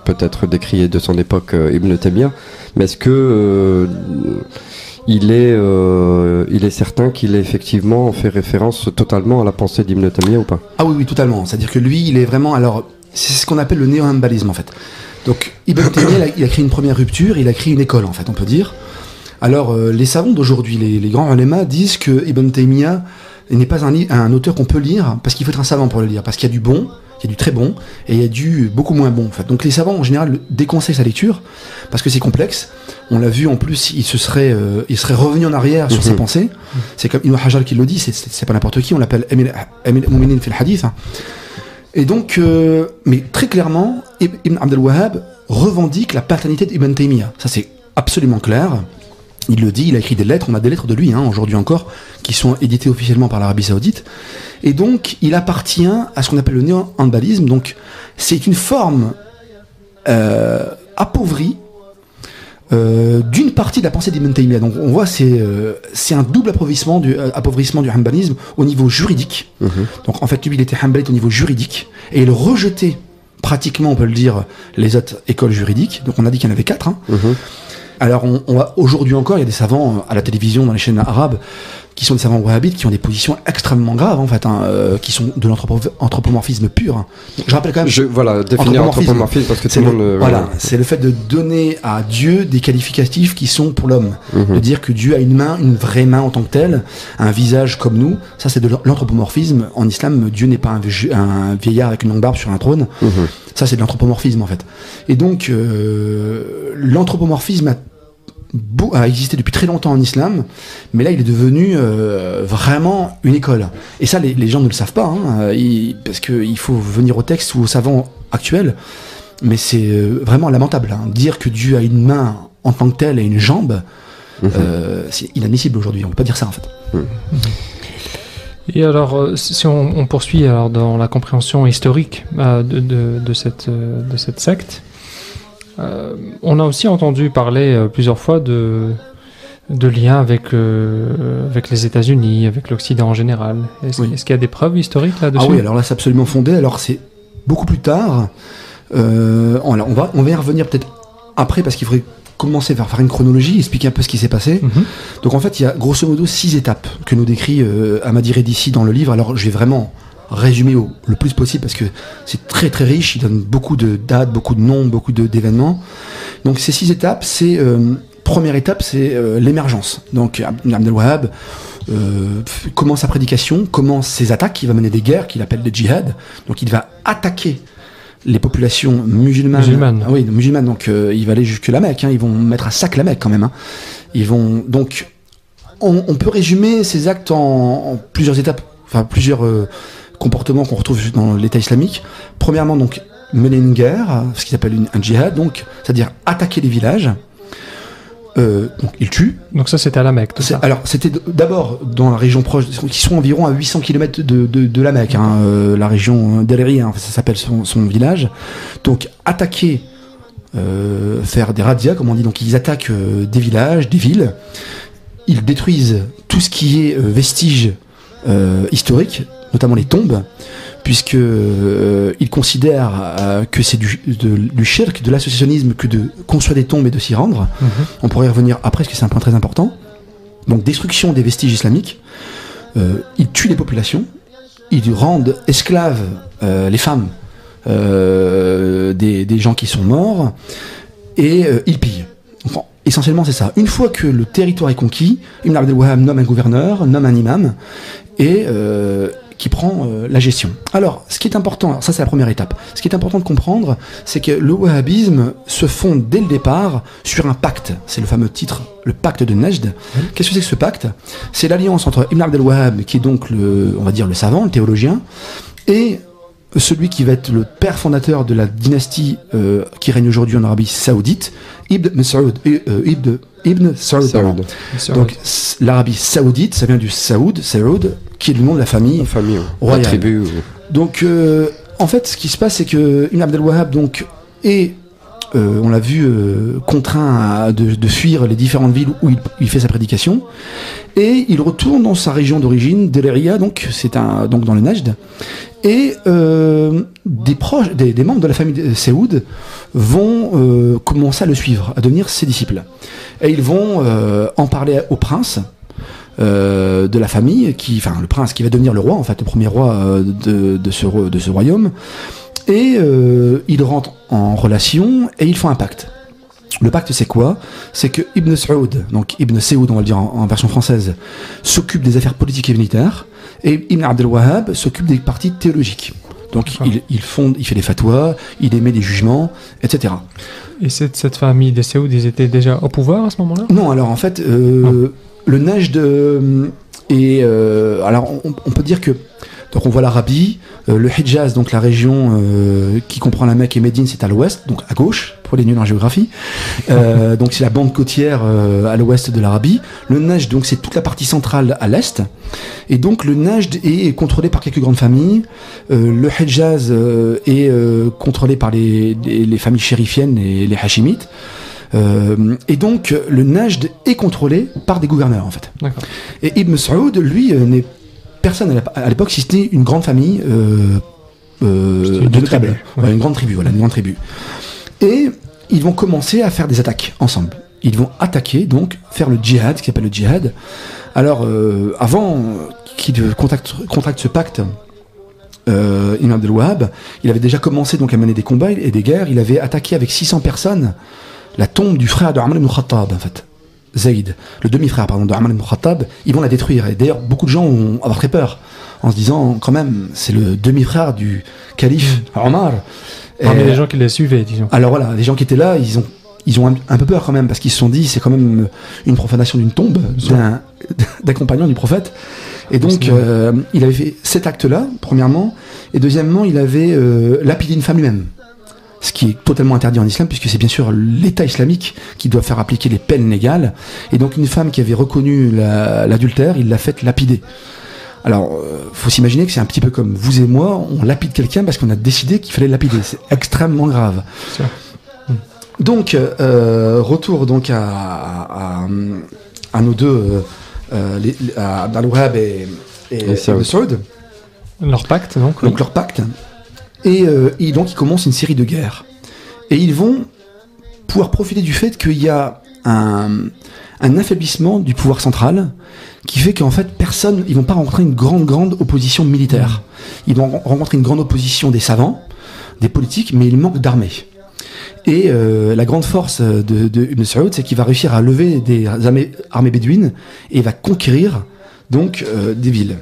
peut-être décrié de son époque Ibn Taymiyyah, mais est-ce que il est certain qu'il ait effectivement fait référence totalement à la pensée d'Ibn Taymiyyah ou pas? Ah oui, totalement. C'est-à-dire que lui, il est vraiment... Alors, c'est ce qu'on appelle le néo-hanbalisme, en fait. Donc, Ibn Taymiyyah, il a créé une première rupture, il a créé une école, en fait, on peut dire. Alors, les savants d'aujourd'hui, les grands ulémas, disent que Ibn Taymiyyah n'est pas un auteur qu'on peut lire, parce qu'il faut être un savant pour le lire, parce qu'il y a du bon, il y a du très bon, et il y a du beaucoup moins bon, en fait. Donc les savants, en général, déconseillent sa lecture, parce que c'est complexe. On l'a vu, en plus, il serait revenu en arrière sur ses pensées. C'est comme Ibn Hajar qui le dit, c'est pas n'importe qui, on l'appelle Amir Mouminin fil Hadith. Et donc, mais très clairement, Ibn Abd al-Wahhab revendique la paternité d'Ibn Taymiyyah. Ça, c'est absolument clair. Il le dit, il a écrit des lettres, on a des lettres de lui, aujourd'hui encore, qui sont éditées officiellement par l'Arabie Saoudite. Et donc, il appartient à ce qu'on appelle le néo-hanbalisme. Donc, c'est une forme appauvrie d'une partie de la pensée d'Ibn Taymiyyah. Donc, on voit, c'est un double appauvrissement du hanbalisme au niveau juridique. Donc, en fait, lui, il était hanbalite au niveau juridique, et il rejetait pratiquement, on peut le dire, les autres écoles juridiques. Donc, on a dit qu'il y en avait 4. Alors, aujourd'hui encore, il y a des savants à la télévision, dans les chaînes arabes, qui sont des savants wahhabites, qui ont des positions extrêmement graves, en fait, qui sont de l'anthropomorphisme pur. Je rappelle quand même... définir anthropomorphisme, parce que tout le monde... c'est le fait de donner à Dieu des qualificatifs qui sont pour l'homme. De dire que Dieu a une main, une vraie main en tant que telle, un visage comme nous, ça c'est de l'anthropomorphisme. En islam, Dieu n'est pas un vieillard avec une longue barbe sur un trône. Ça c'est de l'anthropomorphisme, en fait. Et donc, l'anthropomorphisme a existé depuis très longtemps en islam, mais là il est devenu vraiment une école. Et ça, les gens ne le savent pas, parce qu'il faut venir au texte ou aux savants actuels, mais c'est vraiment lamentable. Dire que Dieu a une main en tant que telle et une jambe, c'est inadmissible aujourd'hui, on ne peut pas dire ça, en fait. Et alors, si on poursuit alors dans la compréhension historique de cette secte, on a aussi entendu parler plusieurs fois de liens avec les États-Unis, avec l'Occident en général. Est-ce qu'il y a des preuves historiques là-dessus? Ah oui, alors là c'est absolument fondé. Alors c'est beaucoup plus tard. On va y revenir peut-être après, parce qu'il faudrait commencer par faire une chronologie, expliquer un peu ce qui s'est passé. Donc en fait, il y a grosso modo 6 étapes que nous décrit Ahmadi Redissi dans le livre. Alors je vais vraiment résumer le plus possible parce que c'est très très riche. Il donne beaucoup de dates, beaucoup de noms, beaucoup d'événements. Donc ces 6 étapes, c'est première étape, c'est l'émergence. Donc Ibn Abd al-Wahhab commence sa prédication, commence ses attaques. Il va mener des guerres qu'il appelle des djihad. Donc il va attaquer les populations musulmanes. Ah oui, musulmanes. Donc il va aller jusque la Mecque. Ils vont mettre à sac la Mecque quand même. Ils vont donc on peut résumer ces actes en plusieurs étapes, enfin plusieurs comportements qu'on retrouve dans l'État islamique. Premièrement, donc mener une guerre, ce qu'ils appellent un djihad, donc c'est-à-dire attaquer les villages. Donc il tue. Donc ça c'était à la Mecque. Tout ça. Alors c'était d'abord dans la région proche, qui sont environ à 800 km de la Mecque, la région d'Al-Ri, ça s'appelle son village. Donc attaquer, faire des razzias comme on dit, donc ils attaquent des villages, des villes. Ils détruisent tout ce qui est vestige historique, notamment les tombes, puisque ils considèrent que c'est du shirk, de l'associationnisme, que de construire des tombes et de s'y rendre. On pourrait y revenir après, parce que c'est un point très important. Donc destruction des vestiges islamiques. Ils tuent les populations, ils rendent esclaves les femmes des gens qui sont morts, et ils pillent. Donc, essentiellement c'est ça. Une fois que le territoire est conquis, Ibn Abd al-Wahhab nomme un gouverneur, nomme un imam, et qui prend la gestion. Alors, ce qui est important, ça c'est la première étape, ce qui est important de comprendre, c'est que le wahhabisme se fonde dès le départ sur un pacte. C'est le fameux titre, le pacte de Najd. Qu'est-ce que c'est que ce pacte? C'est l'alliance entre Ibn Abd al-Wahhab, qui est donc on va dire le savant, le théologien, et celui qui va être le père fondateur de la dynastie qui règne aujourd'hui en Arabie Saoudite, Ibn Saoud. Donc l'Arabie Saoudite, ça vient du Saoud, qui est le nom de la famille royale. La tribu. Donc en fait, ce qui se passe, c'est que Ibn Abd al-Wahhab donc est on l'a vu contraint de fuir les différentes villes où il fait sa prédication, et il retourne dans sa région d'origine, Deleria, donc donc dans le Najd, et des membres de la famille de Saoud vont commencer à le suivre, à devenir ses disciples, et ils vont en parler au prince de la famille, le prince qui va devenir le roi, en fait, le premier roi de ce royaume. Et ils rentrent en relation et ils font un pacte. Le pacte, c'est quoi? C'est que Ibn Saoud, donc Ibn Saoud, on va le dire en version française, s'occupe des affaires politiques et militaires, et Ibn Abd al-Wahhab s'occupe des parties théologiques. Donc il fait des fatwas, il émet des jugements, etc. Et cette famille des Saoud, ils étaient déjà au pouvoir à ce moment-là? Non, alors en fait, le Najd est... alors on peut dire que... Donc on voit l'Arabie, le Hijaz, donc la région qui comprend la Mecque et Médine, c'est à l'ouest, donc à gauche, pour les nuls en géographie. Donc c'est la bande côtière à l'ouest de l'Arabie. Le Najd, donc c'est toute la partie centrale à l'est. Et donc le Najd est contrôlé par quelques grandes familles. Le Hijaz est contrôlé par les familles chérifiennes et les Hachimites. Et donc le Najd est contrôlé par des gouverneurs, en fait. D'accord. Et Ibn Saoud, lui, n'est personne à l'époque, si ce n'est une grande famille de notables. Une grande tribu, voilà, une grande tribu. Et ils vont commencer à faire des attaques ensemble. Ils vont attaquer, donc, faire le djihad, ce qui s'appelle le djihad. Alors, avant qu'il contracte ce pacte, Ibn Abd al-Wahhab, il avait déjà commencé donc à mener des combats et des guerres. Il avait attaqué avec 600 personnes la tombe du frère de Omar ibn Khattab, en fait. Zayd, le demi-frère de Omar ibn Khattab, ils vont la détruire. Et d'ailleurs, beaucoup de gens vont avoir très peur, en se disant, quand même, c'est le demi-frère du calife Omar. Parmi les gens qui les suivaient, disons. Alors voilà, les gens qui étaient là, ils ont un peu peur quand même, parce qu'ils se sont dit, c'est quand même une profanation d'une tombe d'un compagnon du prophète. Et donc, il avait fait cet acte-là, premièrement, et deuxièmement, il avait lapidé une femme lui-même. Ce qui est totalement interdit en islam, puisque c'est bien sûr l'État islamique qui doit faire appliquer les peines légales. Et donc une femme qui avait reconnu l'adultère, il l'a fait lapider. Alors, faut s'imaginer que c'est un petit peu comme vous et moi, on lapide quelqu'un parce qu'on a décidé qu'il fallait lapider. C'est extrêmement grave. Donc, retour donc à nos deux, à Abd al-Wahhab et Ibn Saoud. Leur pacte, donc. Donc leur pacte. Et donc ils commencent une série de guerres. Et ils vont pouvoir profiter du fait qu'il y a un affaiblissement du pouvoir central qui fait qu'en fait ils vont pas rencontrer une grande opposition militaire. Ils vont rencontrer une grande opposition des savants, des politiques, mais il manque d'armée. Et la grande force de Ibn Saoud, c'est qu'il va réussir à lever des armées bédouines et il va conquérir donc des villes.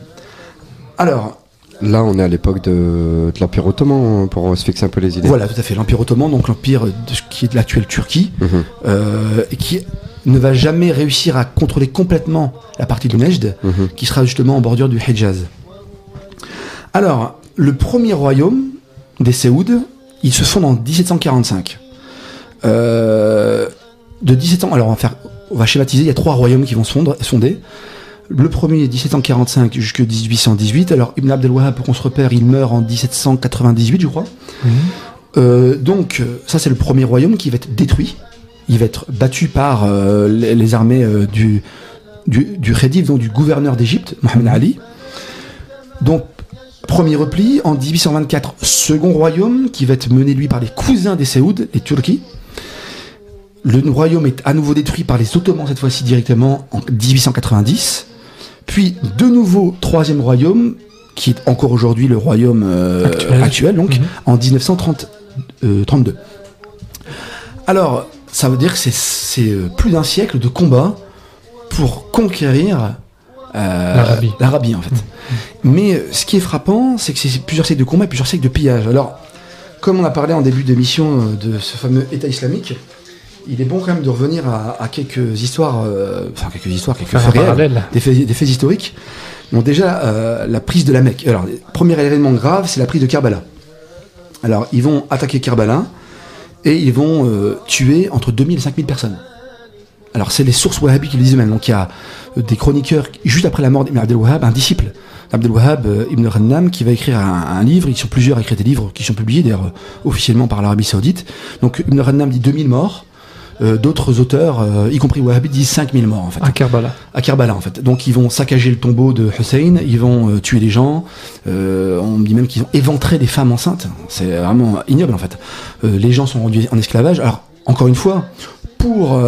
Alors là, on est à l'époque de l'Empire ottoman, pour se fixer un peu les idées. Voilà, tout à fait. L'Empire ottoman, donc l'empire qui est de l'actuelle Turquie, et qui ne va jamais réussir à contrôler complètement la partie de Nejd, qui sera justement en bordure du Hejaz. Alors, le premier royaume des Séouds, il se fonde en 1745. De 1700, alors on va schématiser, il y a 3 royaumes qui vont se fonder. Le premier, 1745 jusqu'à 1818. Alors, Ibn Abd al-Wahhab, pour qu'on se repère, il meurt en 1798, je crois. Donc, ça, c'est le premier royaume qui va être détruit. Il va être battu par les armées du Khedive, donc du gouverneur d'Égypte, Mohamed Ali. Donc, premier repli. En 1824, second royaume qui va être mené, lui, par les cousins des Séouds, les Turquis. Le royaume est à nouveau détruit par les Ottomans, cette fois-ci directement, en 1890. Puis, de nouveau, troisième royaume, qui est encore aujourd'hui le royaume actuel, donc, en 1932. Alors, ça veut dire que c'est plus d'un siècle de combat pour conquérir l'Arabie, en fait. Mais ce qui est frappant, c'est que c'est plusieurs siècles de combat et plusieurs siècles de pillage. Alors, comme on a parlé en début d'émission de ce fameux État islamique, il est bon quand même de revenir à quelques histoires, quelques faits réels, des faits historiques. Donc déjà, la prise de la Mecque. Alors, le premier événement grave, c'est la prise de Karbala. Alors, ils vont attaquer Karbala et ils vont tuer entre 2000 et 5000 personnes. Alors, c'est les sources wahhabites qui le disent eux-mêmes. Donc, il y a des chroniqueurs, juste après la mort d'Ibn Abd al-Wahhab, un disciple d'Abd al-Wahhab, Ibn Rannam, qui va écrire un livre. Ils sont plusieurs à écrire des livres qui sont publiés, d'ailleurs, officiellement par l'Arabie Saoudite. Donc, Ibn Rannam dit 2000 morts. D'autres auteurs, y compris wahhabites, disent 5000 morts, en fait. À Karbala, en fait. Donc, ils vont saccager le tombeau de Hussein, ils vont tuer des gens. On me dit même qu'ils ont éventré des femmes enceintes. C'est vraiment ignoble, en fait. Les gens sont rendus en esclavage. Alors, encore une fois, pour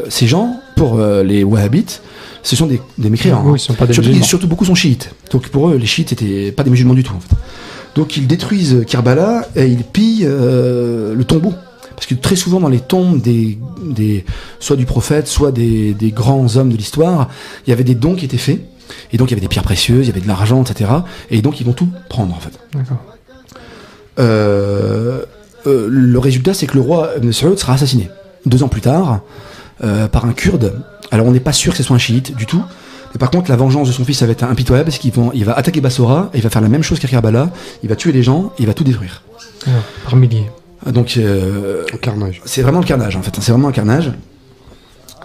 ces gens, pour les wahhabites, ce sont des mécréants. Oui, ils sont pas des musulmans. Surtout beaucoup sont chiites. Donc, pour eux, les chiites n'étaient pas des musulmans du tout, en fait. Donc, ils détruisent Karbala et ils pillent le tombeau. Parce que très souvent dans les tombes soit du prophète, soit des grands hommes de l'histoire, il y avait des dons qui étaient faits, et donc il y avait des pierres précieuses, il y avait de l'argent, etc. Et donc ils vont tout prendre, en fait. D'accord. Le résultat, c'est que le roi Ibn Saoud sera assassiné 2 ans plus tard par un Kurde. Alors on n'est pas sûr que ce soit un chiite du tout. Mais par contre, la vengeance de son fils, ça va être impitoyable, parce qu'il va attaquer Bassora, et il va faire la même chose qu'à Karbala, il va tuer les gens, et il va tout détruire. Alors, par milliers. Donc, carnage. C'est vraiment le carnage, en fait. C'est vraiment un carnage.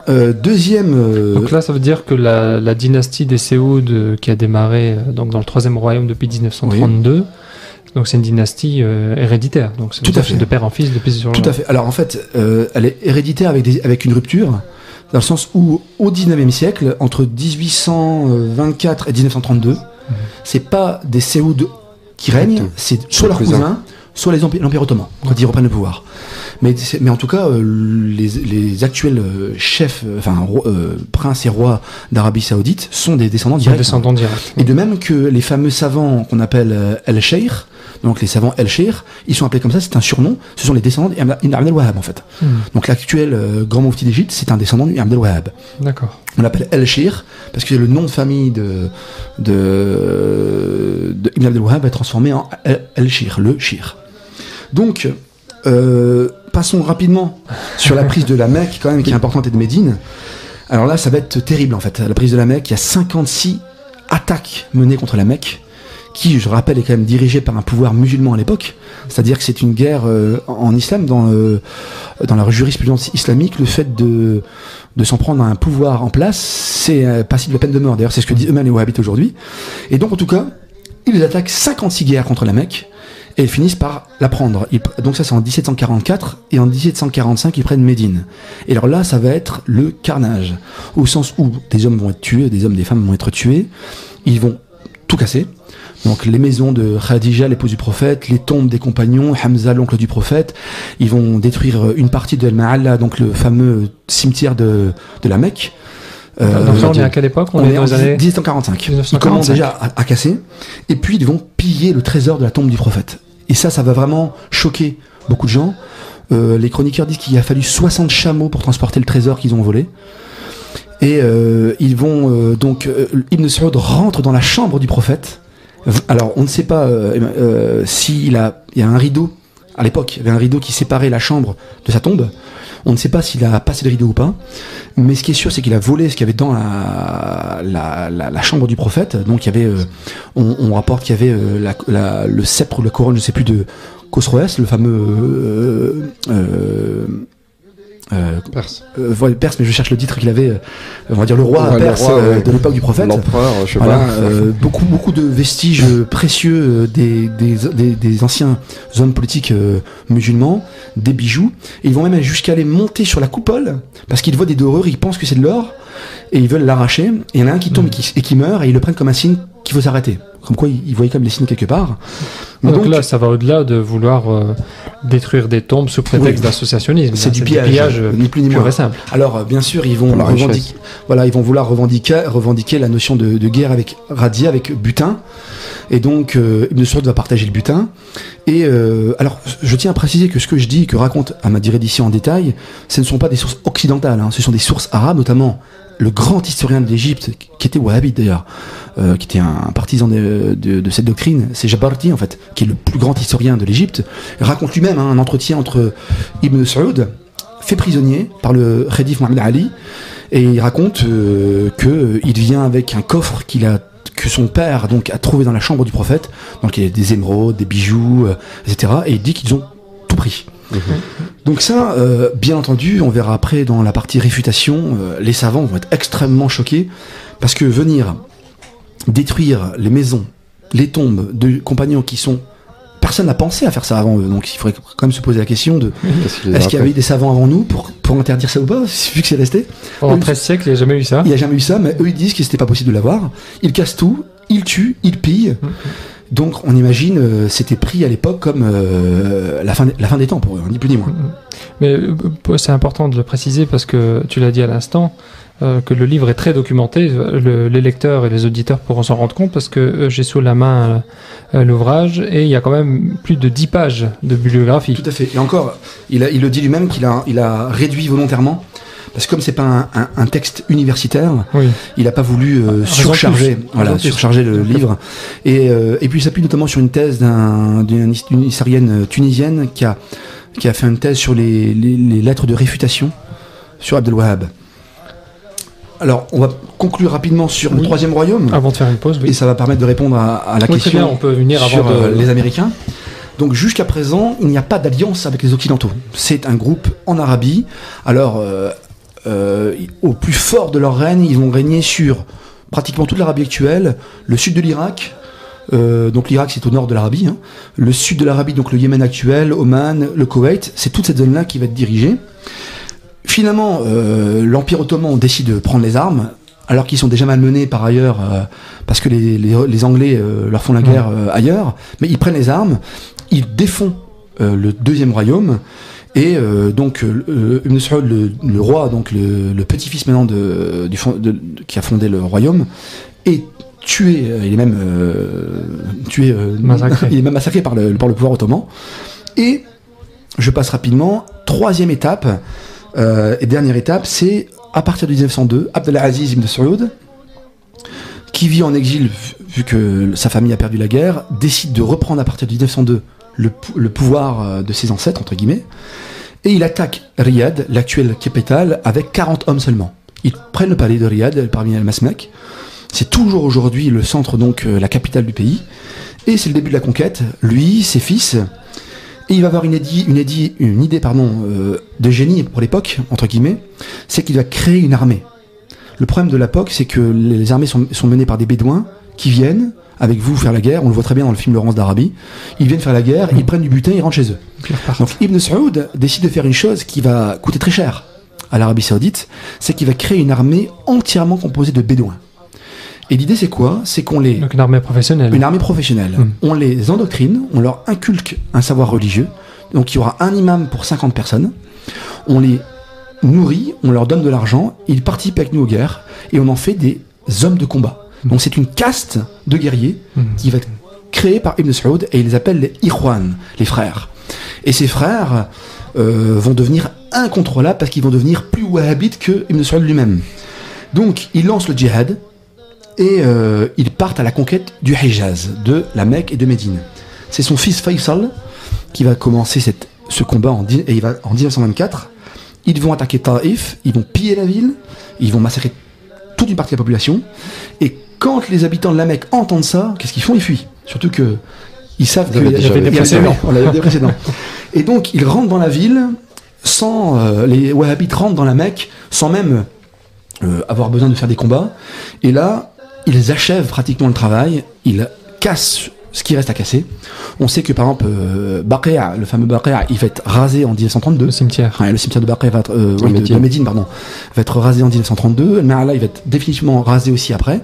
Deuxième. Donc là, ça veut dire que la dynastie des Séouds qui a démarré donc dans le 3e royaume depuis 1932. Oui. Donc c'est une dynastie héréditaire. Donc c'est de père en fils, de piste sur. Tout à fait. Alors en fait, elle est héréditaire avec une rupture, dans le sens où au 19e siècle, entre 1824 et 1932, c'est pas des Séouds qui règnent, c'est soit leurs cousins, soit l'Empire ottoman, quand ils reprennent le pouvoir. Mais en tout cas, les actuels chefs, princes et rois d'Arabie Saoudite sont des descendants directs. Et de même que les fameux savants qu'on appelle El-Sheikh, donc les savants El-Sheikh, ils sont appelés comme ça, c'est un surnom, ce sont les descendants d'Ibn Abd al-Wahhab, en fait. Donc l'actuel grand mufti d'Égypte, c'est un descendant d'Ibn Abd al-Wahhab. D'accord. On l'appelle El-Sheikh, parce que le nom de famille de Ibn Abd al-Wahhab est transformé en El-Sheikh, le Sheikh. Donc, passons rapidement sur la prise de la Mecque, quand même, qui est importante, et de Médine. Alors là, ça va être terrible, en fait. La prise de la Mecque, il y a 56 attaques menées contre la Mecque, qui, je rappelle, est quand même dirigée par un pouvoir musulman à l'époque. C'est-à-dire que c'est une guerre en islam, dans la jurisprudence islamique, le fait de s'en prendre à un pouvoir en place, c'est passible de peine de mort. D'ailleurs, c'est ce que disent eux-mêmes les wahhabites aujourd'hui. Et donc, en tout cas, ils attaquent 56 guerres contre la Mecque, et ils finissent par la prendre. Donc ça, c'est en 1744, et en 1745, ils prennent Médine. Et alors là, ça va être le carnage, au sens où des hommes vont être tués, des hommes, des femmes vont être tués, ils vont tout casser. Donc les maisons de Khadija, l'épouse du prophète, les tombes des compagnons, Hamza, l'oncle du prophète. Ils vont détruire une partie de Al-Ma'alla, donc le fameux cimetière de la Mecque. Donc là, on est à quelle époque? On est dans en les années 1945. 1945. Ils commencent déjà à casser. Et puis ils vont piller le trésor de la tombe du prophète. Et ça va vraiment choquer beaucoup de gens. Les chroniqueurs disent qu'il a fallu 60 chameaux pour transporter le trésor qu'ils ont volé. Et ils vont Ibn Saoud rentre dans la chambre du prophète. Alors on ne sait pas s'il y a un rideau. À l'époque, il y avait un rideau qui séparait la chambre de sa tombe. On ne sait pas s'il a passé le rideau ou pas. Mais ce qui est sûr, c'est qu'il a volé ce qu'il y avait dans la chambre du prophète. Donc il y avait, on rapporte qu'il y avait le sceptre ou la couronne, je ne sais plus, de Khosroès, le fameux Perse. Voilà, Perse, mais je cherche le titre qu'il avait, on va dire le roi perse de l'époque du prophète. L'empereur, je sais Voilà, pas. beaucoup de vestiges précieux des anciens hommes politiques musulmans, des bijoux. Et ils vont même aller jusqu'à aller monter sur la coupole parce qu'ils voient des dorures, ils pensent que c'est de l'or et ils veulent l'arracher. Et il y en a un qui tombe et qui meurt et ils le prennent comme un signe qu'il faut s'arrêter. Comme quoi, ils voyaient comme les signes quelque part. Donc là, ça va au-delà de vouloir détruire des tombes sous prétexte d'associationnisme. C'est du pillage, ni plus ni moins. Pur et simple. Alors, bien sûr, ils vont vouloir revendiquer la notion de guerre avec Radia, avec butin. Et donc, Ibn Saoud va partager le butin. Et alors, je tiens à préciser que ce que je dis, que raconte Ahmadi Redissi en détail, ce ne sont pas des sources occidentales, ce sont des sources arabes, notamment le grand historien de l'Égypte, qui était wahhabite d'ailleurs, qui était un partisan de cette doctrine, c'est Jabarti en fait, qui est le plus grand historien de l'Égypte, raconte lui-même un entretien entre Ibn Saoud, fait prisonnier par le Khedive Mohamed Ali, et il raconte qu'il vient avec un coffre que son père donc a trouvé dans la chambre du prophète, donc il y a des émeraudes, des bijoux, etc. Et il dit qu'ils ont tout pris. Donc ça, bien entendu, on verra après dans la partie réfutation, les savants vont être extrêmement choqués parce que venir détruire les maisons, les tombes de compagnons qui sont... Personne n'a pensé à faire ça avant eux, donc il faudrait quand même se poser la question de est-ce qu'il y avait eu des savants avant nous pour interdire ça ou pas, vu que c'est resté. En 13 siècles, il n'y a jamais eu ça. Il n'y a jamais eu ça, mais eux ils disent que c'était pas possible de l'avoir. Ils cassent tout, ils tuent, ils pillent. Donc on imagine c'était pris à l'époque comme la fin des temps pour eux, ni plus ni moins. Mais c'est important de le préciser parce que tu l'as dit à l'instant, que le livre est très documenté. Les lecteurs et les auditeurs pourront s'en rendre compte parce que j'ai sous la main l'ouvrage et il y a quand même plus de 10 pages de bibliographie. Tout à fait. Et encore, il le dit lui-même qu'il a réduit volontairement. Parce que comme c'est pas un texte universitaire, oui. Il n'a pas voulu surcharger le livre. Et puis il s'appuie notamment sur une thèse d'une historienne tunisienne qui a fait une thèse sur les lettres de réfutation sur Abdel Wahhab. Alors, on va conclure rapidement sur le troisième royaume. Avant de faire une pause, oui. Et ça va permettre de répondre à la question très bien, on peut venir sur avant les Américains. Donc jusqu'à présent, il n'y a pas d'alliance avec les Occidentaux. C'est un groupe en Arabie. Alors, au plus fort de leur règne, ils vont régner sur pratiquement toute l'Arabie actuelle, le sud de l'Irak, donc l'Irak c'est au nord de l'Arabie, le sud de l'Arabie, donc le Yémen actuel, Oman, le Koweït, c'est toute cette zone-là qui va être dirigée. Finalement, l'Empire ottoman décide de prendre les armes, alors qu'ils sont déjà malmenés par ailleurs, parce que les Anglais leur font la guerre ailleurs, mais ils prennent les armes, ils défont le deuxième royaume. Et donc Ibn Saoud, le roi, donc le petit-fils maintenant qui a fondé le royaume, est tué. Il est même massacré. Il est même massacré par le pouvoir ottoman. Et je passe rapidement. Troisième étape et dernière étape, c'est à partir de 1902, Abdelaziz Ibn Saoud, qui vit en exil vu que sa famille a perdu la guerre, décide de reprendre à partir de 1902 le pouvoir de ses ancêtres, entre guillemets, et il attaque Riyad, l'actuelle capitale, avec 40 hommes seulement. Ils prennent le palais de Riyad, parmi Al-Masmak. C'est toujours aujourd'hui le centre, donc la capitale du pays, et c'est le début de la conquête. Lui, ses fils, et il va avoir une idée de génie pour l'époque, entre guillemets, c'est qu'il va créer une armée. Le problème de l'époque, c'est que les armées sont menées par des bédouins qui viennent avec vous faire la guerre, on le voit très bien dans le film Laurence d'Arabie, ils viennent faire la guerre, ils prennent du butin, ils rentrent chez eux. Donc Ibn Saoud décide de faire une chose qui va coûter très cher à l'Arabie Saoudite, c'est qu'il va créer une armée entièrement composée de bédouins. Et l'idée, c'est quoi? C'est qu'on les... Donc une armée professionnelle. Une armée professionnelle. On les endoctrine, on leur inculque un savoir religieux. Donc il y aura un imam pour 50 personnes. On les nourrit, on leur donne de l'argent, ils participent avec nous aux guerres, et on en fait des hommes de combat. Donc c'est une caste de guerriers qui va être créée par Ibn Saoud, et ils les appellent les Ikhwan, les frères. Et ces frères vont devenir incontrôlables parce qu'ils vont devenir plus wahhabites que Ibn Saoud lui-même. Donc ils lancent le djihad, et ils partent à la conquête du Hijaz, de la Mecque et de Médine. C'est son fils Faisal qui va commencer ce combat en 1924. Ils vont attaquer Taïf, ils vont piller la ville, ils vont massacrer toute une partie de la population. Et quand les habitants de la Mecque entendent ça, qu'est-ce qu'ils font? Ils fuient. Surtout que ils savent qu'il y avait des précédents. On avait des précédents. Et donc ils rentrent dans la ville sans les Wahhabites rentrent dans la Mecque sans même avoir besoin de faire des combats. Et là, ils achèvent pratiquement le travail. Ils cassent ce qui reste à casser. On sait que par exemple Baqi', le fameux Baqi', il va être rasé en 1932. Le cimetière. Ouais, le cimetière de Baqi' va être de Médine, pardon, va être rasé en 1932. Le Ma'ala, il va être définitivement rasé aussi après.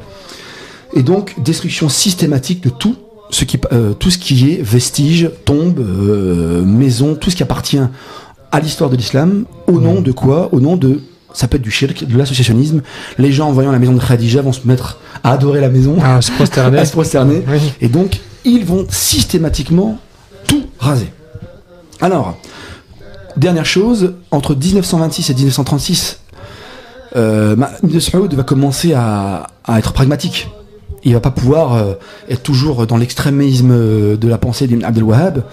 Et donc destruction systématique de tout ce qui est vestige, tombe, maison, tout ce qui appartient à l'histoire de l'islam. Au nom de quoi? Au nom de... Ça peut être du shirk, de l'associationnisme. Les gens, en voyant la maison de Khadija, vont se mettre à adorer la maison, à se prosterner. à se prosterner. Oui. Et donc, ils vont systématiquement tout raser. Alors, dernière chose, entre 1926 et 1936, Ibn Saoud va commencer à être pragmatique. Il va pas pouvoir être toujours dans l'extrémisme de la pensée d'Ibn Abd al-Wahhab,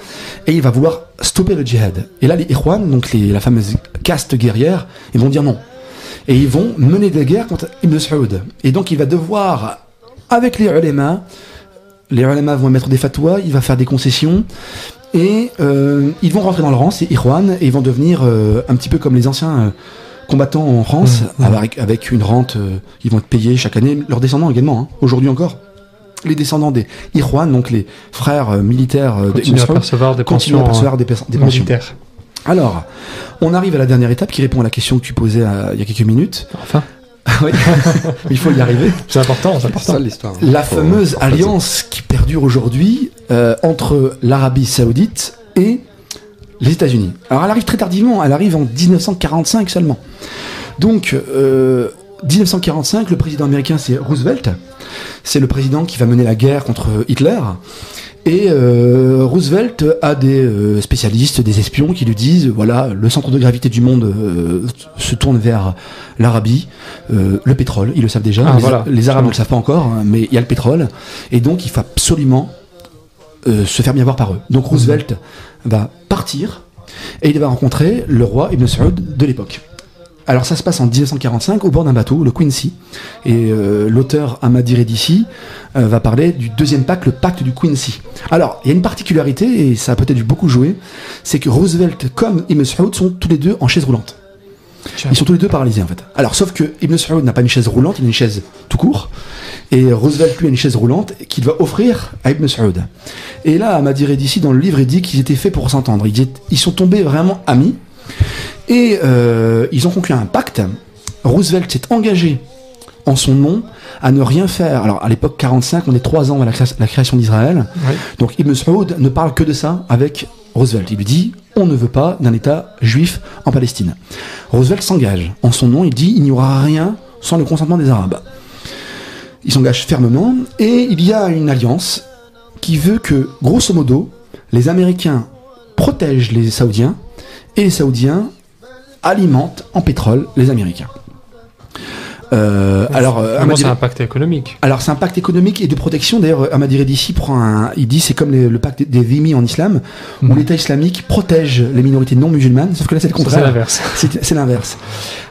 et il va vouloir stopper le djihad. Et là, les Ikhwan, donc la fameuse caste guerrière, ils vont dire non. Et ils vont mener des guerres contre Ibn Saoud. Et donc, il va devoir, avec les ulémas vont émettre des fatwas, il va faire des concessions, et ils vont rentrer dans le rang, ces Ikhwan, et ils vont devenir un petit peu comme les anciens combattants en France, avec une rente, ils vont être payés chaque année, leurs descendants également, hein, aujourd'hui encore. Les descendants des Ikhwan, donc les frères militaires continuent à percevoir des pensions. Militaires. Alors, on arrive à la dernière étape qui répond à la question que tu posais il y a quelques minutes. Enfin. Oui, il faut y arriver. C'est important, c'est important. Ça, l'histoire. La fameuse alliance qui perdure aujourd'hui entre l'Arabie Saoudite et les États-Unis. Alors elle arrive très tardivement, elle arrive en 1945 seulement. Donc 1945, le président américain c'est Roosevelt. C'est le président qui va mener la guerre contre Hitler. Et Roosevelt a des spécialistes, des espions qui lui disent, voilà, le centre de gravité du monde se tourne vers l'Arabie, le pétrole, ils le savent déjà, les Arabes ne le savent pas encore, hein, mais il y a le pétrole, et donc il faut absolument se faire bien voir par eux. Donc Roosevelt va partir, et il va rencontrer le roi Ibn Saoud de l'époque. Alors ça se passe en 1945 au bord d'un bateau, le Quincy, et l'auteur Ahmadi Redissi va parler du deuxième pacte, le pacte du Quincy. Alors, il y a une particularité, et ça a peut-être dû beaucoup jouer, c'est que Roosevelt comme Ibn Saoud sont tous les deux en chaise roulante. Ils sont tous les deux paralysés en fait. Alors, sauf que Ibn Saoud n'a pas une chaise roulante, il a une chaise tout court, et Roosevelt lui a une chaise roulante qu'il va offrir à Ibn Saoud. Et là, Ahmadi Redissi dans le livre, il dit qu'ils étaient faits pour s'entendre. Ils sont tombés vraiment amis. Et ils ont conclu un pacte. Roosevelt s'est engagé en son nom à ne rien faire. Alors à l'époque 45, on est 3 ans à la création d'Israël. Oui. Donc Ibn Saoud ne parle que de ça avec Roosevelt. Il lui dit on ne veut pas d'un État juif en Palestine. Roosevelt s'engage en son nom. Il dit il n'y aura rien sans le consentement des Arabes. Il s'engage fermement et il y a une alliance qui veut que grosso modo les Américains protègent les Saoudiens et les Saoudiens alimentent en pétrole les Américains. Alors, c'est un pacte économique. Alors, c'est un pacte économique et de protection. D'ailleurs, Ahmadi Redissi il dit c'est comme le pacte des Dhimmi en islam, où l'État islamique protège les minorités non musulmanes, sauf que là, c'est le contraire. C'est l'inverse. C'est l'inverse.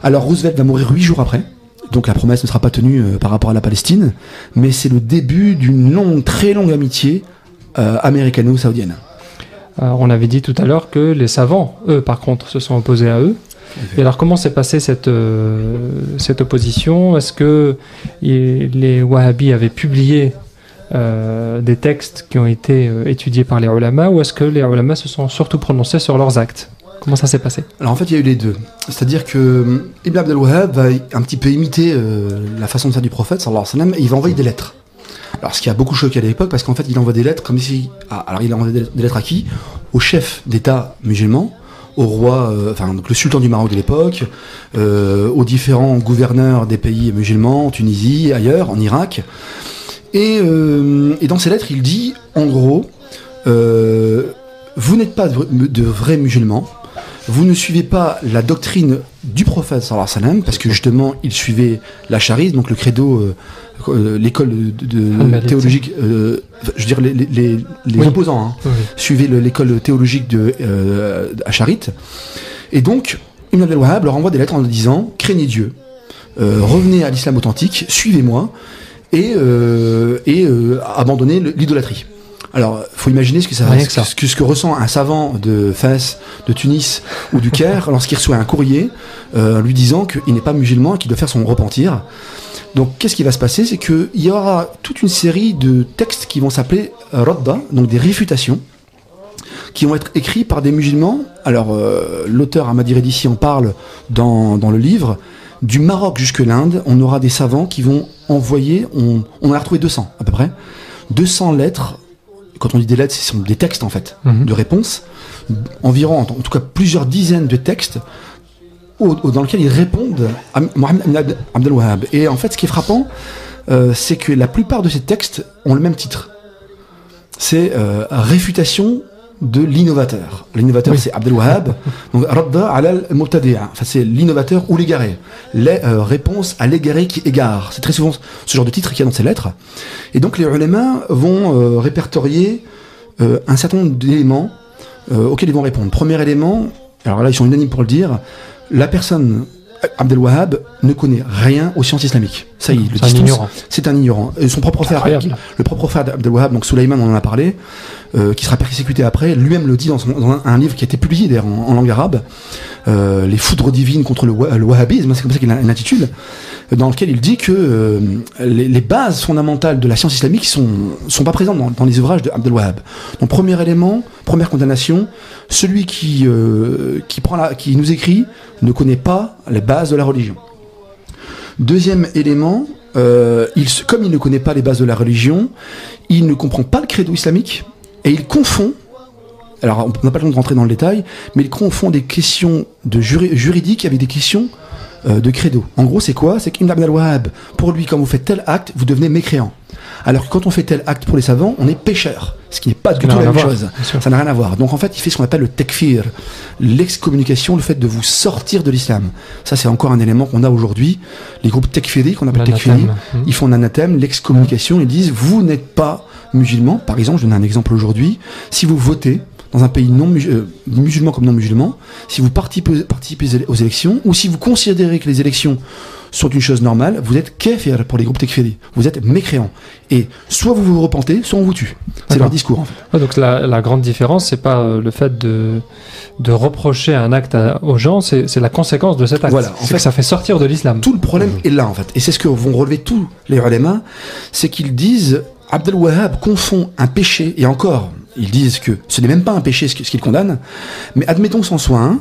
Alors, Roosevelt va mourir 8 jours après. Donc, la promesse ne sera pas tenue par rapport à la Palestine, mais c'est le début d'une très longue amitié américano-saoudienne. On avait dit tout à l'heure que les savants, eux, par contre, se sont opposés à eux. Et alors, comment s'est passée cette opposition? Est-ce que les Wahhabis avaient publié des textes qui ont été étudiés par les ulama, ou est-ce que les ulama se sont surtout prononcés sur leurs actes? Comment ça s'est passé? Alors en fait, il y a eu les deux. C'est-à-dire que Ibn Abd al-Wahhab va un petit peu imiter la façon de faire du prophète, sallallahu alayhi wa sallam, et il va envoyer des lettres. Alors ce qui a beaucoup choqué à l'époque, parce qu'en fait, il envoie des lettres comme si... alors il envoie des lettres à qui? Au chef d'État musulman, au roi, donc le sultan du Maroc de l'époque, aux différents gouverneurs des pays musulmans, en Tunisie, ailleurs, en Irak. Et dans ces lettres, il dit, en gros, vous n'êtes pas de vrais musulmans, vous ne suivez pas la doctrine du prophète sallallahu alayhi wa sallam, parce que justement il suivait la charisme, donc le credo, l'école théologique, je veux dire les oui. opposants, hein, Oui. suivaient l'école théologique de Acharit. Et donc Ibn Abd al-Wahhab leur envoie des lettres en leur disant craignez Dieu, revenez à l'islam authentique, suivez-moi et abandonnez l'idolâtrie. Alors, faut imaginer ce que ressent un savant de Fès, de Tunis ou du Caire lorsqu'il reçoit un courrier lui disant qu'il n'est pas musulman et qu'il doit faire son repentir. Donc, qu'est-ce qui va se passer? C'est qu'il y aura toute une série de textes qui vont s'appeler Radda, donc des réfutations, qui vont être écrits par des musulmans. Alors, l'auteur Ahmadi Redissi en parle dans le livre. Du Maroc jusque l'Inde, on aura des savants qui vont envoyer, on en a retrouvé 200 à peu près, 200 lettres. Quand on dit des lettres, ce sont des textes en fait, de réponses, environ, en tout cas plusieurs dizaines de textes dans lesquels ils répondent à Mohammed ibn Abd al-Wahhab. Et en fait, ce qui est frappant, c'est que la plupart de ces textes ont le même titre. C'est réfutation de l'innovateur. L'innovateur, oui. c'est Abd al-Wahhab. Donc, Radda ala al-Mubtadi'a. Enfin, c'est l'innovateur ou l'égaré. Les réponses à l'égaré qui égare. C'est très souvent ce genre de titre qu'il y a dans ces lettres. Et donc, les ulama vont répertorier un certain nombre d'éléments auxquels ils vont répondre. Premier élément, alors là, ils sont unanimes pour le dire, la personne, Abd al-Wahhab, ne connaît rien aux sciences islamiques. Ça, il le dit tous. C'est un ignorant. Et son propre frère, le propre frère d'Abd al-Wahhab, donc Sulaiman, on en a parlé, qui sera persécuté après, lui-même le dit dans un livre qui a été publié d'ailleurs en langue arabe, Les foudres divines contre le wahhabisme, c'est comme ça qu'il l'intitule, dans lequel il dit que les bases fondamentales de la science islamique sont pas présentes dans les ouvrages de Abd al-Wahhab. Donc premier élément, première condamnation, celui qui nous écrit ne connaît pas les bases de la religion. Deuxième élément, comme il ne connaît pas les bases de la religion, il ne comprend pas le credo islamique et il confond, alors on n'a pas le temps de rentrer dans le détail, mais il confond des questions juridiques avec des questions de credo. En gros, c'est quoi? C'est qu'Ibn Abd al-Wahhab, pour lui, quand vous faites tel acte, vous devenez mécréant. Alors que quand on fait tel acte pour les savants, on est pécheur. Ce qui n'est pas du tout la même chose. Ça n'a rien à voir. Donc en fait, il fait ce qu'on appelle le tekfir, l'excommunication, le fait de vous sortir de l'islam. Ça, c'est encore un élément qu'on a aujourd'hui. Les groupes tekfiri, qu'on appelle tekfiri, ils font un anathème, l'excommunication, ils disent, vous n'êtes pas musulman. Par exemple, je donne un exemple aujourd'hui. Si vous votez dans un pays non musulman comme non musulman, si vous participez aux élections, ou si vous considérez que les élections sont une chose normale, vous êtes kafir pour les groupes tekfiri. Vous êtes mécréant. Et soit vous vous repentez, soit on vous tue. C'est leur discours, en fait. Ouais, donc la grande différence, c'est pas le fait de reprocher un acte aux gens, c'est la conséquence de cet acte. Voilà, c'est que ça fait sortir de l'islam. Tout le problème est là, en fait. Et c'est ce que vont relever tous les ulama, c'est qu'ils disent Abd al-Wahhab confond un péché, et encore, ils disent que ce n'est même pas un péché ce qu'ils condamnent, mais admettons que c'en soit un,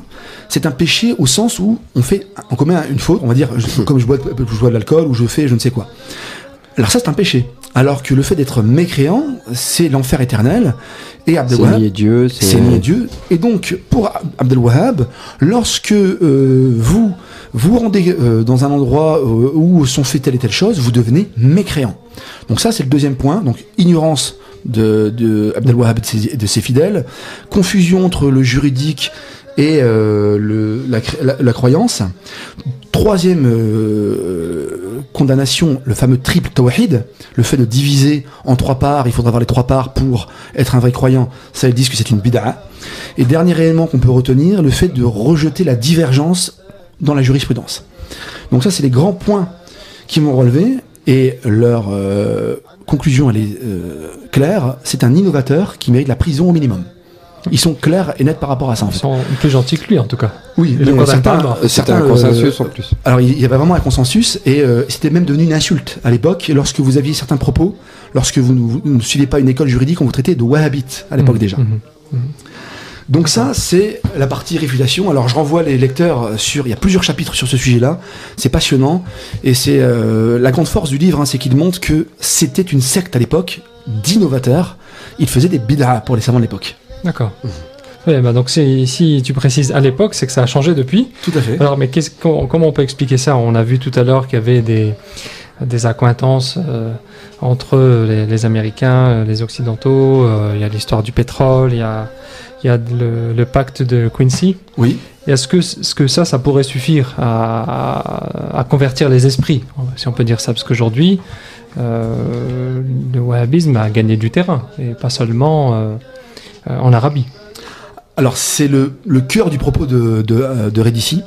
c'est un péché au sens où on commet une faute, on va dire, comme je bois de l'alcool ou je fais je ne sais quoi. Alors ça c'est un péché. Alors que le fait d'être mécréant, c'est l'enfer éternel. Et Abd al-Wahhab, c'est nier Dieu. Et donc, pour Abd al-Wahhab, lorsque vous rendez dans un endroit où sont fait telle et telle chose, vous devenez mécréant. Donc ça, c'est le deuxième point. Donc, ignorance de Abd al-Wahhab et de ses fidèles, confusion entre le juridique et la croyance. Troisième condamnation, le fameux triple tawhid, le fait de diviser en trois parts, il faudra avoir les trois parts pour être un vrai croyant, ça ils disent que c'est une bid'a. Et dernier élément qu'on peut retenir, le fait de rejeter la divergence dans la jurisprudence. Donc ça c'est les grands points qui m'ont relevé, et leur conclusion elle est claire, c'est un innovateur qui mérite la prison au minimum. Ils sont clairs et nets par rapport à ça. En fait. Ils sont plus gentils que lui, en tout cas. Oui, c'était un consensus en plus. Alors, il y avait vraiment un consensus, et c'était même devenu une insulte à l'époque, lorsque vous aviez certains propos, lorsque vous ne suivez pas une école juridique, on vous traitait de wahhabite, à l'époque déjà. Donc ça, c'est la partie réfutation. Alors je renvoie les lecteurs sur... Il y a plusieurs chapitres sur ce sujet-là. C'est passionnant. Et c'est la grande force du livre, hein, c'est qu'il montre que c'était une secte à l'époque, d'innovateurs. Ils faisaient des bid'a pour les savants de l'époque. D'accord. Oui, bah donc si tu précises à l'époque, c'est que ça a changé depuis. Tout à fait. Alors, mais comment on peut expliquer ça? On a vu tout à l'heure qu'il y avait des accointances entre les Américains, les Occidentaux. Il y a l'histoire du pétrole, il y a le pacte de Quincy. Oui. Et est-ce que ça pourrait suffire à convertir les esprits, si on peut dire ça? Parce qu'aujourd'hui, le wahhabisme a gagné du terrain, et pas seulement en Arabie. Alors c'est le cœur du propos de Rédici.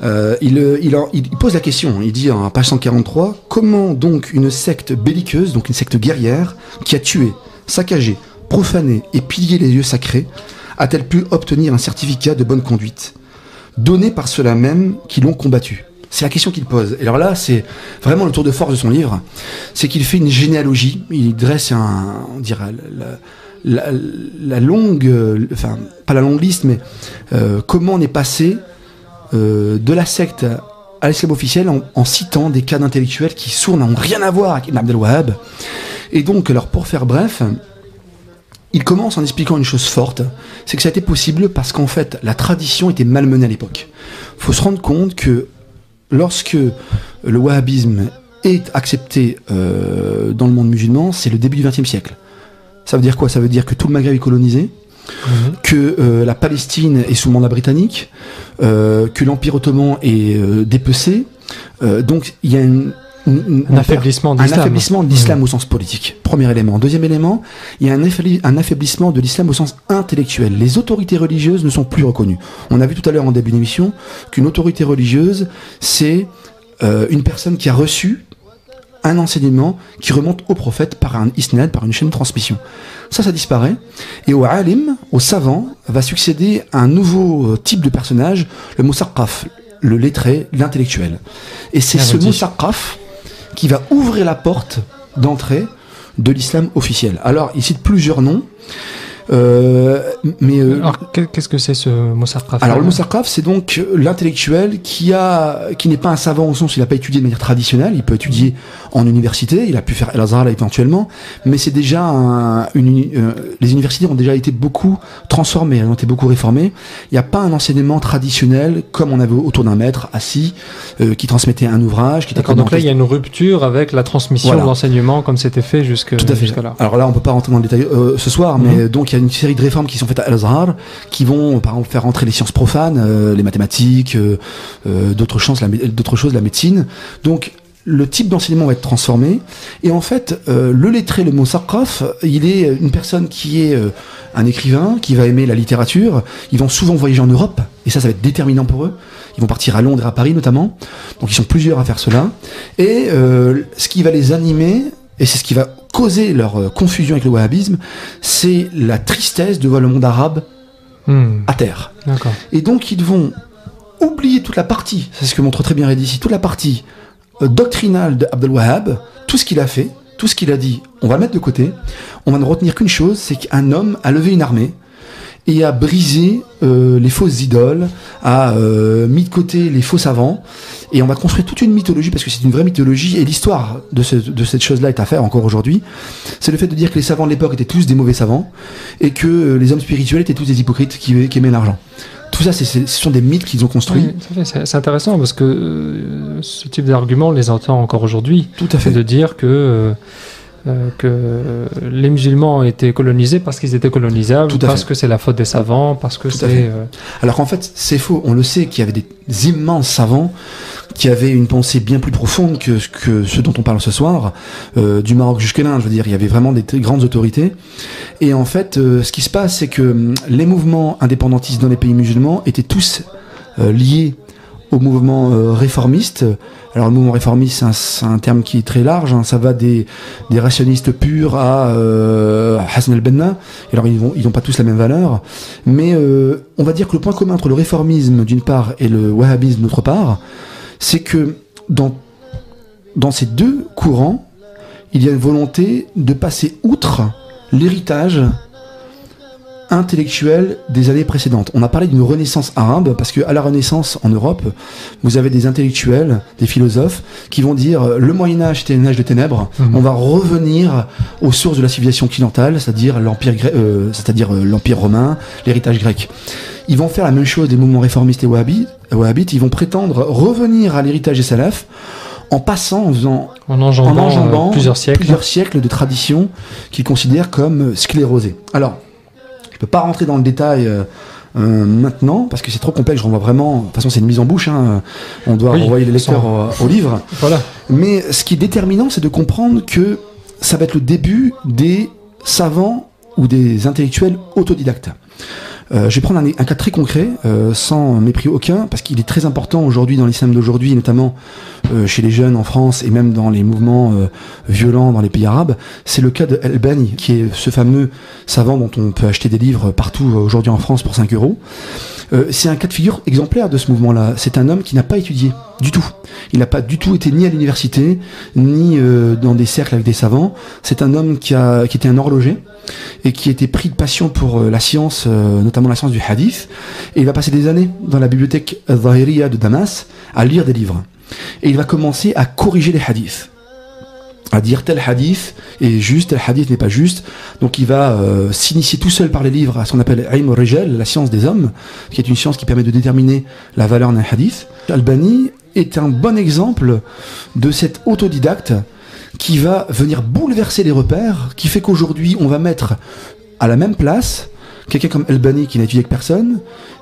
Il pose la question, il dit à page 143, comment donc une secte belliqueuse, donc une secte guerrière, qui a tué, saccagé, profané et pillé les lieux sacrés, a-t-elle pu obtenir un certificat de bonne conduite, donné par ceux-là même qui l'ont combattu? C'est la question qu'il pose. Et alors là, c'est vraiment le tour de force de son livre, c'est qu'il fait une généalogie, il dresse on dirait la longue, enfin pas la longue liste, mais comment on est passé de la secte à l'islam officiel en citant des cas d'intellectuels qui souvent n'ont rien à voir avec Ibn Abd al-Wahhab. Et donc, alors pour faire bref, il commence en expliquant une chose forte, c'est que ça a été possible parce qu'en fait la tradition était malmenée à l'époque. Il faut se rendre compte que lorsque le wahhabisme est accepté dans le monde musulman, c'est le début du XXe siècle. Ça veut dire quoi? Ça veut dire que tout le Maghreb est colonisé, que la Palestine est sous mandat britannique, que l'Empire ottoman est dépecé. Donc il y a un affaiblissement de l'islam au sens politique. Premier élément. Deuxième élément, il y a un affaiblissement de l'islam au sens intellectuel. Les autorités religieuses ne sont plus reconnues. On a vu tout à l'heure en début d'émission qu'une autorité religieuse, c'est une personne qui a reçu un enseignement qui remonte au prophète par un isnad, par une chaîne de transmission. Ça disparaît. Et au alim, au savant, va succéder un nouveau type de personnage, le musaqqaf, le lettré, l'intellectuel. Et c'est ce musaqqaf qui va ouvrir la porte d'entrée de l'islam officiel. Alors, il cite plusieurs noms. Alors, qu'est-ce que c'est ce musaqqaf? Alors le musaqqaf, c'est donc l'intellectuel qui n'est pas un savant au sens où il n'a pas étudié de manière traditionnelle, il peut étudier en université, il a pu faire Al-Azhar éventuellement, mais c'est déjà les universités ont déjà été beaucoup transformées, elles ont été beaucoup réformées. Il n'y a pas un enseignement traditionnel comme on avait autour d'un maître assis qui transmettait un ouvrage. Donc là, il y a une rupture avec la transmission de l'enseignement comme c'était fait jusqu'à là. Alors là, on peut pas rentrer dans le détail ce soir, mais donc il y a une série de réformes qui sont faites à Al-Azhar qui vont par exemple faire rentrer les sciences profanes, les mathématiques, d'autres choses, la médecine. Donc le type d'enseignement va être transformé et en fait le lettré, le musaqqaf, il est une personne qui est un écrivain qui va aimer la littérature. Ils vont souvent voyager en Europe et ça va être déterminant pour eux. Ils vont partir à Londres et à Paris notamment, donc ils sont plusieurs à faire cela et ce qui va les animer, et c'est ce qui va causer leur confusion avec le wahhabisme, c'est la tristesse de voir le monde arabe à terre. D'accord. Et donc ils vont oublier toute la partie, c'est ce que montre très bien Rédici, toute la partie doctrinale de Abd al-Wahhab, tout ce qu'il a fait, tout ce qu'il a dit, on va le mettre de côté, on va ne retenir qu'une chose, c'est qu'un homme a levé une armée et a brisé les fausses idoles, a mis de côté les faux savants, et on va construire toute une mythologie, parce que c'est une vraie mythologie, et l'histoire de cette chose-là est à faire encore aujourd'hui. C'est le fait de dire que les savants de l'époque étaient tous des mauvais savants, et que les hommes spirituels étaient tous des hypocrites qui aimaient l'argent. Tout ça, ce sont des mythes qu'ils ont construits. Oui, c'est intéressant, parce que ce type d'argument, on les entend encore aujourd'hui. Tout à fait. De dire que les musulmans ont été colonisés parce qu'ils étaient colonisables, parce que c'est la faute des savants, parce que c'est... Alors qu'en fait, c'est faux. On le sait qu'il y avait des immenses savants qui avaient une pensée bien plus profonde que ce dont on parle ce soir, du Maroc jusqu'à l'Inde. Je veux dire, il y avait vraiment des très grandes autorités. Et en fait, ce qui se passe, c'est que les mouvements indépendantistes dans les pays musulmans étaient tous liés au mouvement réformiste. Alors le mouvement réformiste, c'est un terme qui est très large, hein. Ça va des rationalistes purs à Hassan al-Banna. Et alors ils n'ont pas tous la même valeur, mais on va dire que le point commun entre le réformisme d'une part et le wahhabisme d'autre part, c'est que dans ces deux courants, il y a une volonté de passer outre l'héritage intellectuels des années précédentes. On a parlé d'une renaissance arabe, parce qu'à la Renaissance en Europe, vous avez des intellectuels, des philosophes, qui vont dire le Moyen-Âge était un âge de ténèbres, on va revenir aux sources de la civilisation occidentale, c'est-à-dire l'Empire romain, l'héritage grec. Ils vont faire la même chose des mouvements réformistes et wahhabites, ils vont prétendre revenir à l'héritage des salafs, en enjambant plusieurs siècles de traditions qu'ils considèrent comme sclérosées. Alors, je ne peux pas rentrer dans le détail maintenant, parce que c'est trop complexe, je renvoie vraiment... De toute façon, c'est une mise en bouche, hein, on doit renvoyer les lecteurs au livre. Voilà. Mais ce qui est déterminant, c'est de comprendre que ça va être le début des savants ou des intellectuels autodidactes. Je vais prendre un cas très concret, sans mépris aucun, parce qu'il est très important aujourd'hui dans l'islam d'aujourd'hui, notamment chez les jeunes en France et même dans les mouvements violents dans les pays arabes. C'est le cas de Albani, qui est ce fameux savant dont on peut acheter des livres partout aujourd'hui en France pour 5 €. C'est un cas de figure exemplaire de ce mouvement-là. C'est un homme qui n'a pas étudié du tout. Il n'a pas du tout été ni à l'université, ni dans des cercles avec des savants. C'est un homme qui était un horloger et qui était pris de passion pour la science, notamment la science du hadith. Et il va passer des années dans la bibliothèque Zahiriya de Damas à lire des livres. Et il va commencer à corriger les hadiths, à dire tel hadith est juste, tel hadith n'est pas juste. Donc il va s'initier tout seul par les livres à ce qu'on appelle Ilm al-Rijal, la science des hommes, qui est une science qui permet de déterminer la valeur d'un hadith. Albani est un bon exemple de cet autodidacte qui va venir bouleverser les repères, qui fait qu'aujourd'hui on va mettre à la même place quelqu'un comme Albani qui n'a étudié avec personne,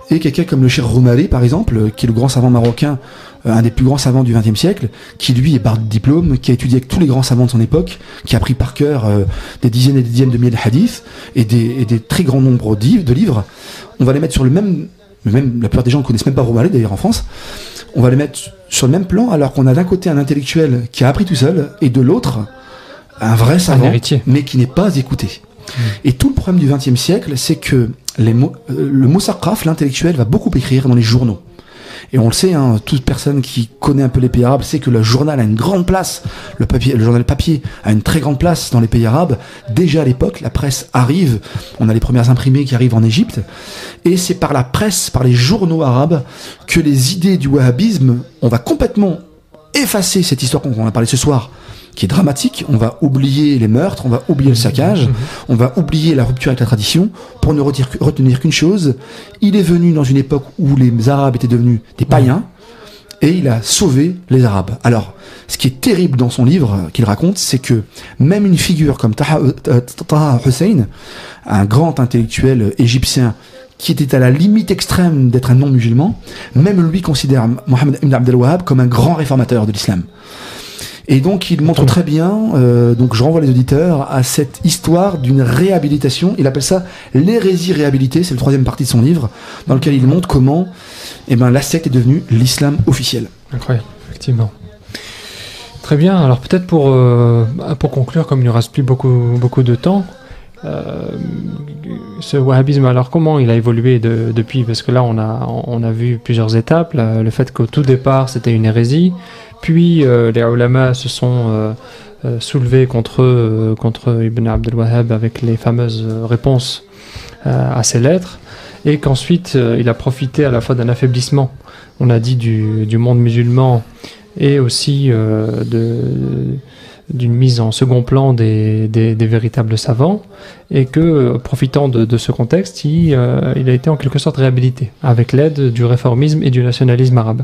et quelqu'un comme le Cheikh Roumari par exemple, qui est le grand savant marocain, un des plus grands savants du XXe siècle, qui lui est barre de diplôme, qui a étudié avec tous les grands savants de son époque, qui a appris par cœur des dizaines et des dizaines de milliers de hadiths et des très grands nombres de livres. On va les mettre sur le même la plupart des gens ne connaissent même pas Roumari d'ailleurs en France. On va les mettre sur le même plan, alors qu'on a d'un côté un intellectuel qui a appris tout seul, et de l'autre un vrai savant, mais qui n'est pas écouté. Et tout le problème du XXe siècle, c'est que le Moussaqaf, l'intellectuel, va beaucoup écrire dans les journaux. Et on le sait, hein, toute personne qui connaît un peu les pays arabes sait que le journal a une grande place, le journal papier a une très grande place dans les pays arabes. Déjà à l'époque, la presse arrive, on a les premières imprimées qui arrivent en Égypte, et c'est par la presse, par les journaux arabes, que les idées du wahhabisme, on va complètement effacer cette histoire qu'on a parlé ce soir, qui est dramatique. On va oublier les meurtres, on va oublier le saccage, on va oublier la rupture avec la tradition, pour ne retenir qu'une chose: il est venu dans une époque où les Arabes étaient devenus des païens, et il a sauvé les Arabes. Alors, ce qui est terrible dans son livre qu'il raconte, c'est que même une figure comme Taha Hussein, un grand intellectuel égyptien, qui était à la limite extrême d'être un non-musulman, même lui considère Mohammed ibn Abdel Wahhab comme un grand réformateur de l'islam. Et donc il montre très bien, donc je renvoie les auditeurs à cette histoire d'une réhabilitation. Il appelle ça l'hérésie réhabilitée, c'est le 3e partie de son livre, dans lequel il montre comment la secte est devenue l'islam officiel. Incroyable, effectivement. Très bien, alors peut-être pour conclure, comme il ne nous reste plus beaucoup de temps, ce wahhabisme, alors comment il a évolué depuis? Parce que là on a vu plusieurs étapes, le fait qu'au tout départ c'était une hérésie, puis les ulama se sont soulevés contre Ibn Abdel Wahhab avec les fameuses réponses à ses lettres, et qu'ensuite il a profité à la fois d'un affaiblissement, on a dit, du monde musulman, et aussi d'une mise en second plan des véritables savants, et que, profitant de ce contexte, il a été en quelque sorte réhabilité avec l'aide du réformisme et du nationalisme arabe.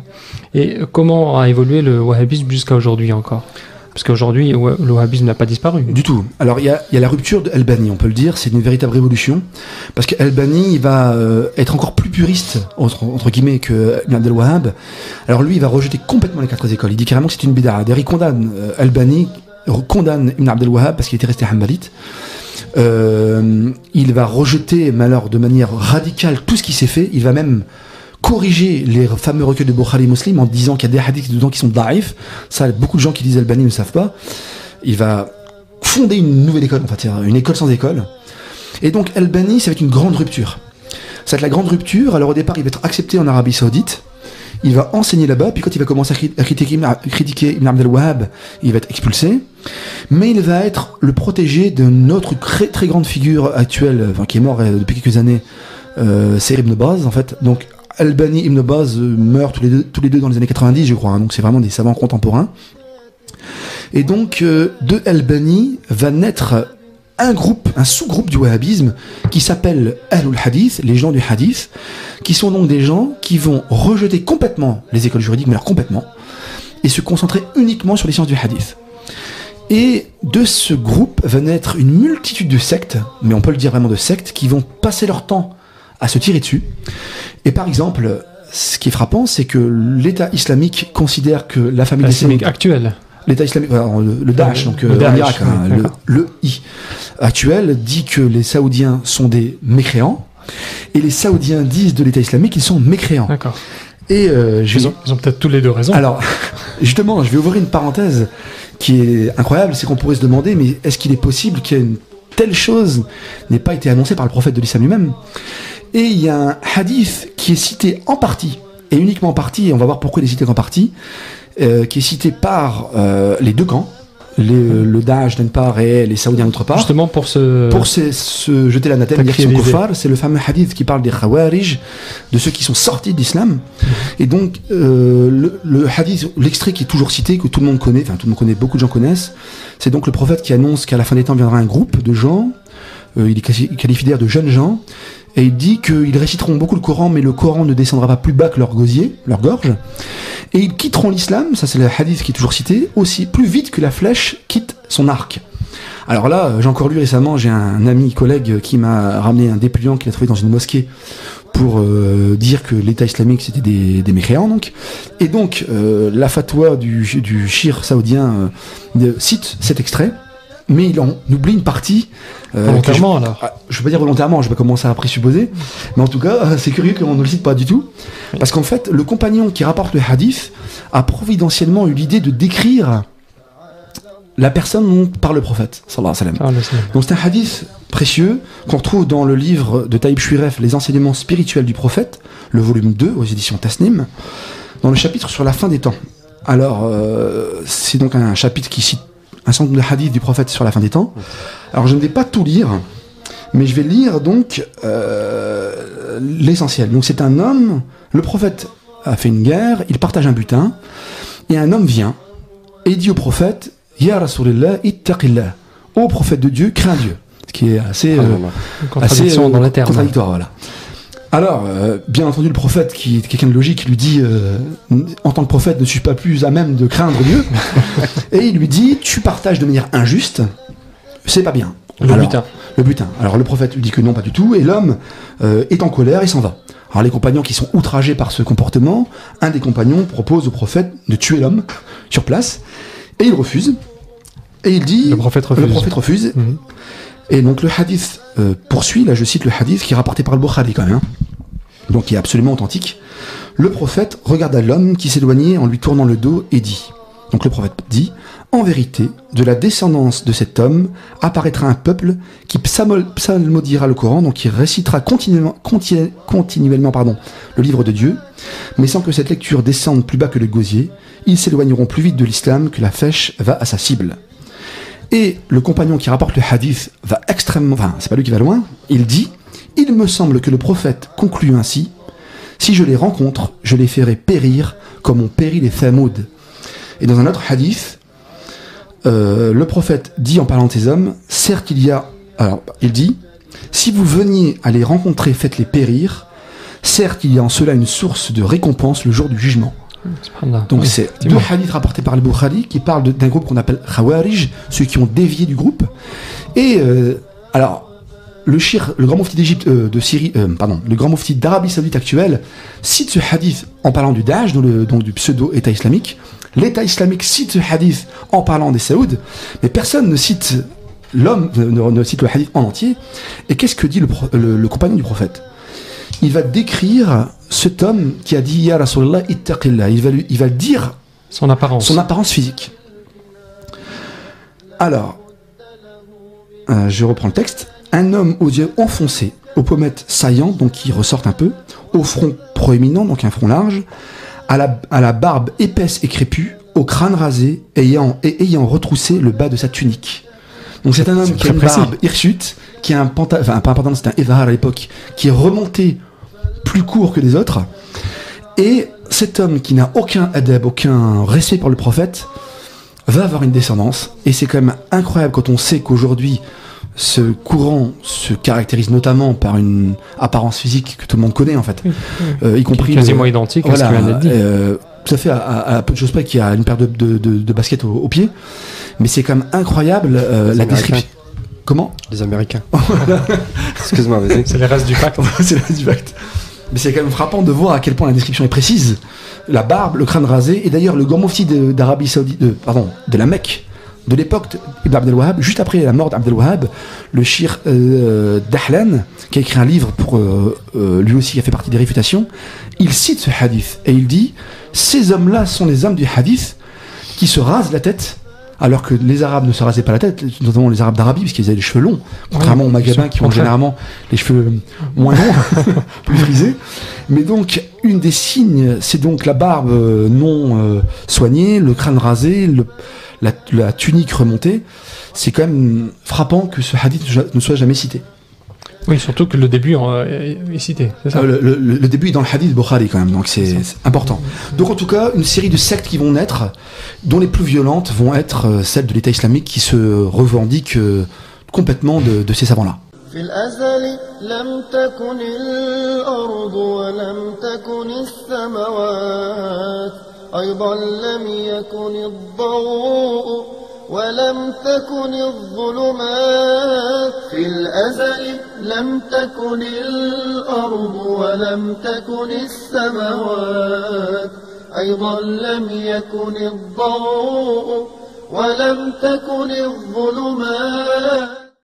Et comment a évolué le wahhabisme jusqu'à aujourd'hui encore? Parce qu'aujourd'hui, le wahhabisme n'a pas disparu. Du tout. Alors, il y a la rupture d'Albani, on peut le dire, c'est une véritable révolution, parce qu'Albani, il va être encore plus puriste, entre guillemets, que Ibn Abdel Wahhab. Alors lui, il va rejeter complètement les 4 écoles. Il dit carrément que c'est une bid'a. D'ailleurs, il condamne Albani, condamne Ibn Abdel Wahhab parce qu'il était resté hanbalite. Il va rejeter, mais alors de manière radicale, tout ce qui s'est fait. Il va même corriger les fameux recueils de Bukhari Muslim en disant qu'il y a des hadiths dedans qui sont daïf. Ça, beaucoup de gens qui disent Albani ne savent pas. Il va fonder une nouvelle école, en fait, une école sans école. Et donc Albani, ça va être une grande rupture. Ça va être la grande rupture. Alors au départ, il va être accepté en Arabie Saoudite. il va enseigner là-bas, puis quand il va commencer à critiquer Ibn Abd al-Wahhab, il va être expulsé. Mais il va être le protégé d'une autre très, très grande figure actuelle, enfin, qui est mort depuis quelques années, c'est Ibn Baz, en fait. Donc, Albani et Ibn Baz meurent tous les deux dans les années 90, je crois, hein, donc c'est vraiment des savants contemporains. Et donc, de Albani va naître un sous-groupe du wahhabisme qui s'appelle Ahlul Hadith, les gens du hadith, qui sont donc des gens qui vont rejeter complètement les écoles juridiques, mais alors complètement, et se concentrer uniquement sur les sciences du hadith. Et de ce groupe va naître une multitude de sectes, mais on peut le dire vraiment de sectes, qui vont passer leur temps à se tirer dessus. Et par exemple, ce qui est frappant, c'est que l'État islamique considère que la famille islamique actuelle. L'État islamique, le Daesh, donc le en Daesh, Irak, le I actuel dit que les Saoudiens sont des mécréants, et les Saoudiens disent de l'État islamique qu'ils sont mécréants. D'accord. Et ils ont peut-être tous les deux raison. Alors, justement, je vais ouvrir une parenthèse qui est incroyable, c'est qu'on pourrait se demander, mais est-ce qu'il est possible qu'une telle chose n'ait pas été annoncée par le prophète de l'islam lui-même? Et il y a un hadith qui est cité en partie, et uniquement en partie, et on va voir pourquoi il est cité en partie, qui est cité par les deux camps, le Daesh d'une part et les Saoudiens d'autre part. Justement pour se jeter l'anathème, dire qu'ils sont kuffar, c'est le fameux hadith qui parle des Khawarij, de ceux qui sont sortis de l'islam. Et donc, le hadith, l'extrait qui est toujours cité, que tout le monde connaît, enfin tout le monde connaît, beaucoup de gens connaissent, c'est donc le prophète qui annonce qu'à la fin des temps viendra un groupe de gens, il est qualifié d'ailleurs de jeunes gens, et il dit qu'ils réciteront beaucoup le Coran, mais le Coran ne descendra pas plus bas que leur gosier, leur gorge. Et ils quitteront l'islam, ça c'est le hadith qui est toujours cité, aussi plus vite que la flèche quitte son arc. Alors là, j'ai encore lu récemment, j'ai un ami, collègue, qui m'a ramené un dépliant qu'il a trouvé dans une mosquée pour dire que l'État islamique c'était des mécréants donc. Et donc, la fatwa du shir saoudien cite cet extrait, mais il en oublie une partie. Volontairement alors. Je peux pas dire volontairement, je vais pas commencer à présupposer, mais en tout cas, c'est curieux qu'on ne le cite pas du tout, parce qu'en fait, le compagnon qui rapporte le hadith a providentiellement eu l'idée de décrire la personne par le prophète, sallallahu alayhi wa sallam. Donc c'est un hadith précieux qu'on retrouve dans le livre de Taïb Chouiref, Les enseignements spirituels du prophète, le volume 2 aux éditions Tasnim, dans le chapitre sur la fin des temps. Alors, c'est donc un chapitre qui cite un certain nombre de hadiths du prophète sur la fin des temps. Alors je ne vais pas tout lire, mais je vais lire donc l'essentiel. Donc c'est un homme, le prophète a fait une guerre, il partage un butin, et un homme vient et dit au prophète, Ya Rasulillah, ittaqillah, ô prophète de Dieu, crains Dieu. Ce qui est assez dans les termes. Contradictoire, voilà. Alors, bien entendu, le prophète, qui est quelqu'un de logique, lui dit, en tant que prophète, ne suis pas plus à même de craindre Dieu. Et il lui dit, tu partages de manière injuste, c'est pas bien. Le butin. Alors le prophète lui dit que non, pas du tout, et l'homme est en colère et s'en va. Alors les compagnons qui sont outragés par ce comportement, un des compagnons propose au prophète de tuer l'homme sur place, et il refuse. Et il dit... Le prophète refuse. Mm-hmm. Et donc le hadith poursuit, là je cite le hadith qui est rapporté par le Bukhari quand même, hein, donc qui est absolument authentique. Le prophète regarda l'homme qui s'éloignait en lui tournant le dos et dit, donc le prophète dit, en vérité, de la descendance de cet homme apparaîtra un peuple qui psalmodiera le Coran, donc qui récitera continuellement le livre de Dieu, mais sans que cette lecture descende plus bas que le gosier, ils s'éloigneront plus vite de l'islam que la flèche va à sa cible. Et le compagnon qui rapporte le hadith va extrêmement... Enfin, c'est pas lui qui va loin. Il dit, il me semble que le prophète conclut ainsi, si je les rencontre, je les ferai périr comme ont péri les Thamoud. Et dans un autre hadith, le prophète dit en parlant de ces hommes, certes il y a... Alors, il dit, si vous veniez à les rencontrer, faites-les périr. Certes, il y a en cela une source de récompense le jour du jugement. Donc c'est deux hadiths rapportés par le Bukhari qui parlent d'un groupe qu'on appelle Khawarij, ceux qui ont dévié du groupe. Et alors le grand mufti d'Égypte, le grand mufti d'Arabie Saoudite actuel cite ce hadith en parlant du Daesh, donc du pseudo État islamique. L'État islamique cite ce hadith en parlant des Saouds, mais personne ne cite ne cite le hadith en entier. Et qu'est-ce que dit le compagnon du prophète? Il va décrire cet homme qui a dit Ya Rasulallah ittaqillah. Il va dire son apparence physique. Alors, je reprends le texte. Un homme aux yeux enfoncés, aux pommettes saillantes, donc qui ressortent un peu, au front proéminent, donc un front large, à la barbe épaisse et crépue, au crâne rasé, ayant retroussé le bas de sa tunique. Donc c'est un homme qui a une barbe hirsute, qui a un pantalon, enfin pas un pantalon, c'était un évar à l'époque, qui est remonté plus court que les autres. Et cet homme qui n'a aucun adab, aucun respect pour le prophète, va avoir une descendance. Et c'est quand même incroyable quand on sait qu'aujourd'hui, ce courant se caractérise notamment par une apparence physique que tout le monde connaît en fait, y compris quasiment identique à ce qu'il vient d'être dit. Tout à fait, à peu de choses près, qu'il y a une paire de baskets au pied. Mais c'est quand même incroyable la description. Comment ? Les Américains. Excuse-moi, vas-y. C'est les restes du pacte. C'est les restes du pacte. Mais c'est quand même frappant de voir à quel point la description est précise. La barbe, le crâne rasé, et d'ailleurs le grand mufti d'Arabie Saoudite, de la Mecque, de l'époque d'Ibn Abd al-Wahhab, juste après la mort d'Abd al-Wahhab, le shir Dahlan, qui a écrit un livre pour lui aussi qui a fait partie des réfutations, il cite ce hadith et il dit: ces hommes-là sont les hommes du hadith qui se rasent la tête, alors que les Arabes ne se rasaient pas la tête, notamment les Arabes d'Arabie, parce qu'ils avaient les cheveux longs, contrairement aux Maghrébins qui ont généralement les cheveux moins longs, plus frisés. Mais donc, une des signes, c'est donc la barbe non soignée, le crâne rasé, la tunique remontée. C'est quand même frappant que ce hadith ne soit jamais cité. Oui, surtout que le début est cité, c'est ça. Le début est dans le hadith Bukhari quand même, donc c'est important. Donc en tout cas, une série de sectes qui vont naître, dont les plus violentes vont être celles de l'État islamique qui se revendiquent complètement de ces savants-là. في الأزل لم تكن الأرض ولم تكن السماوات أيضا لم يكن الضوء ولم تكن الظلمات في الأزل لم تكن الأرض ولم تكن السماوات أيضا لم يكن الضوء ولم تكن الظلمات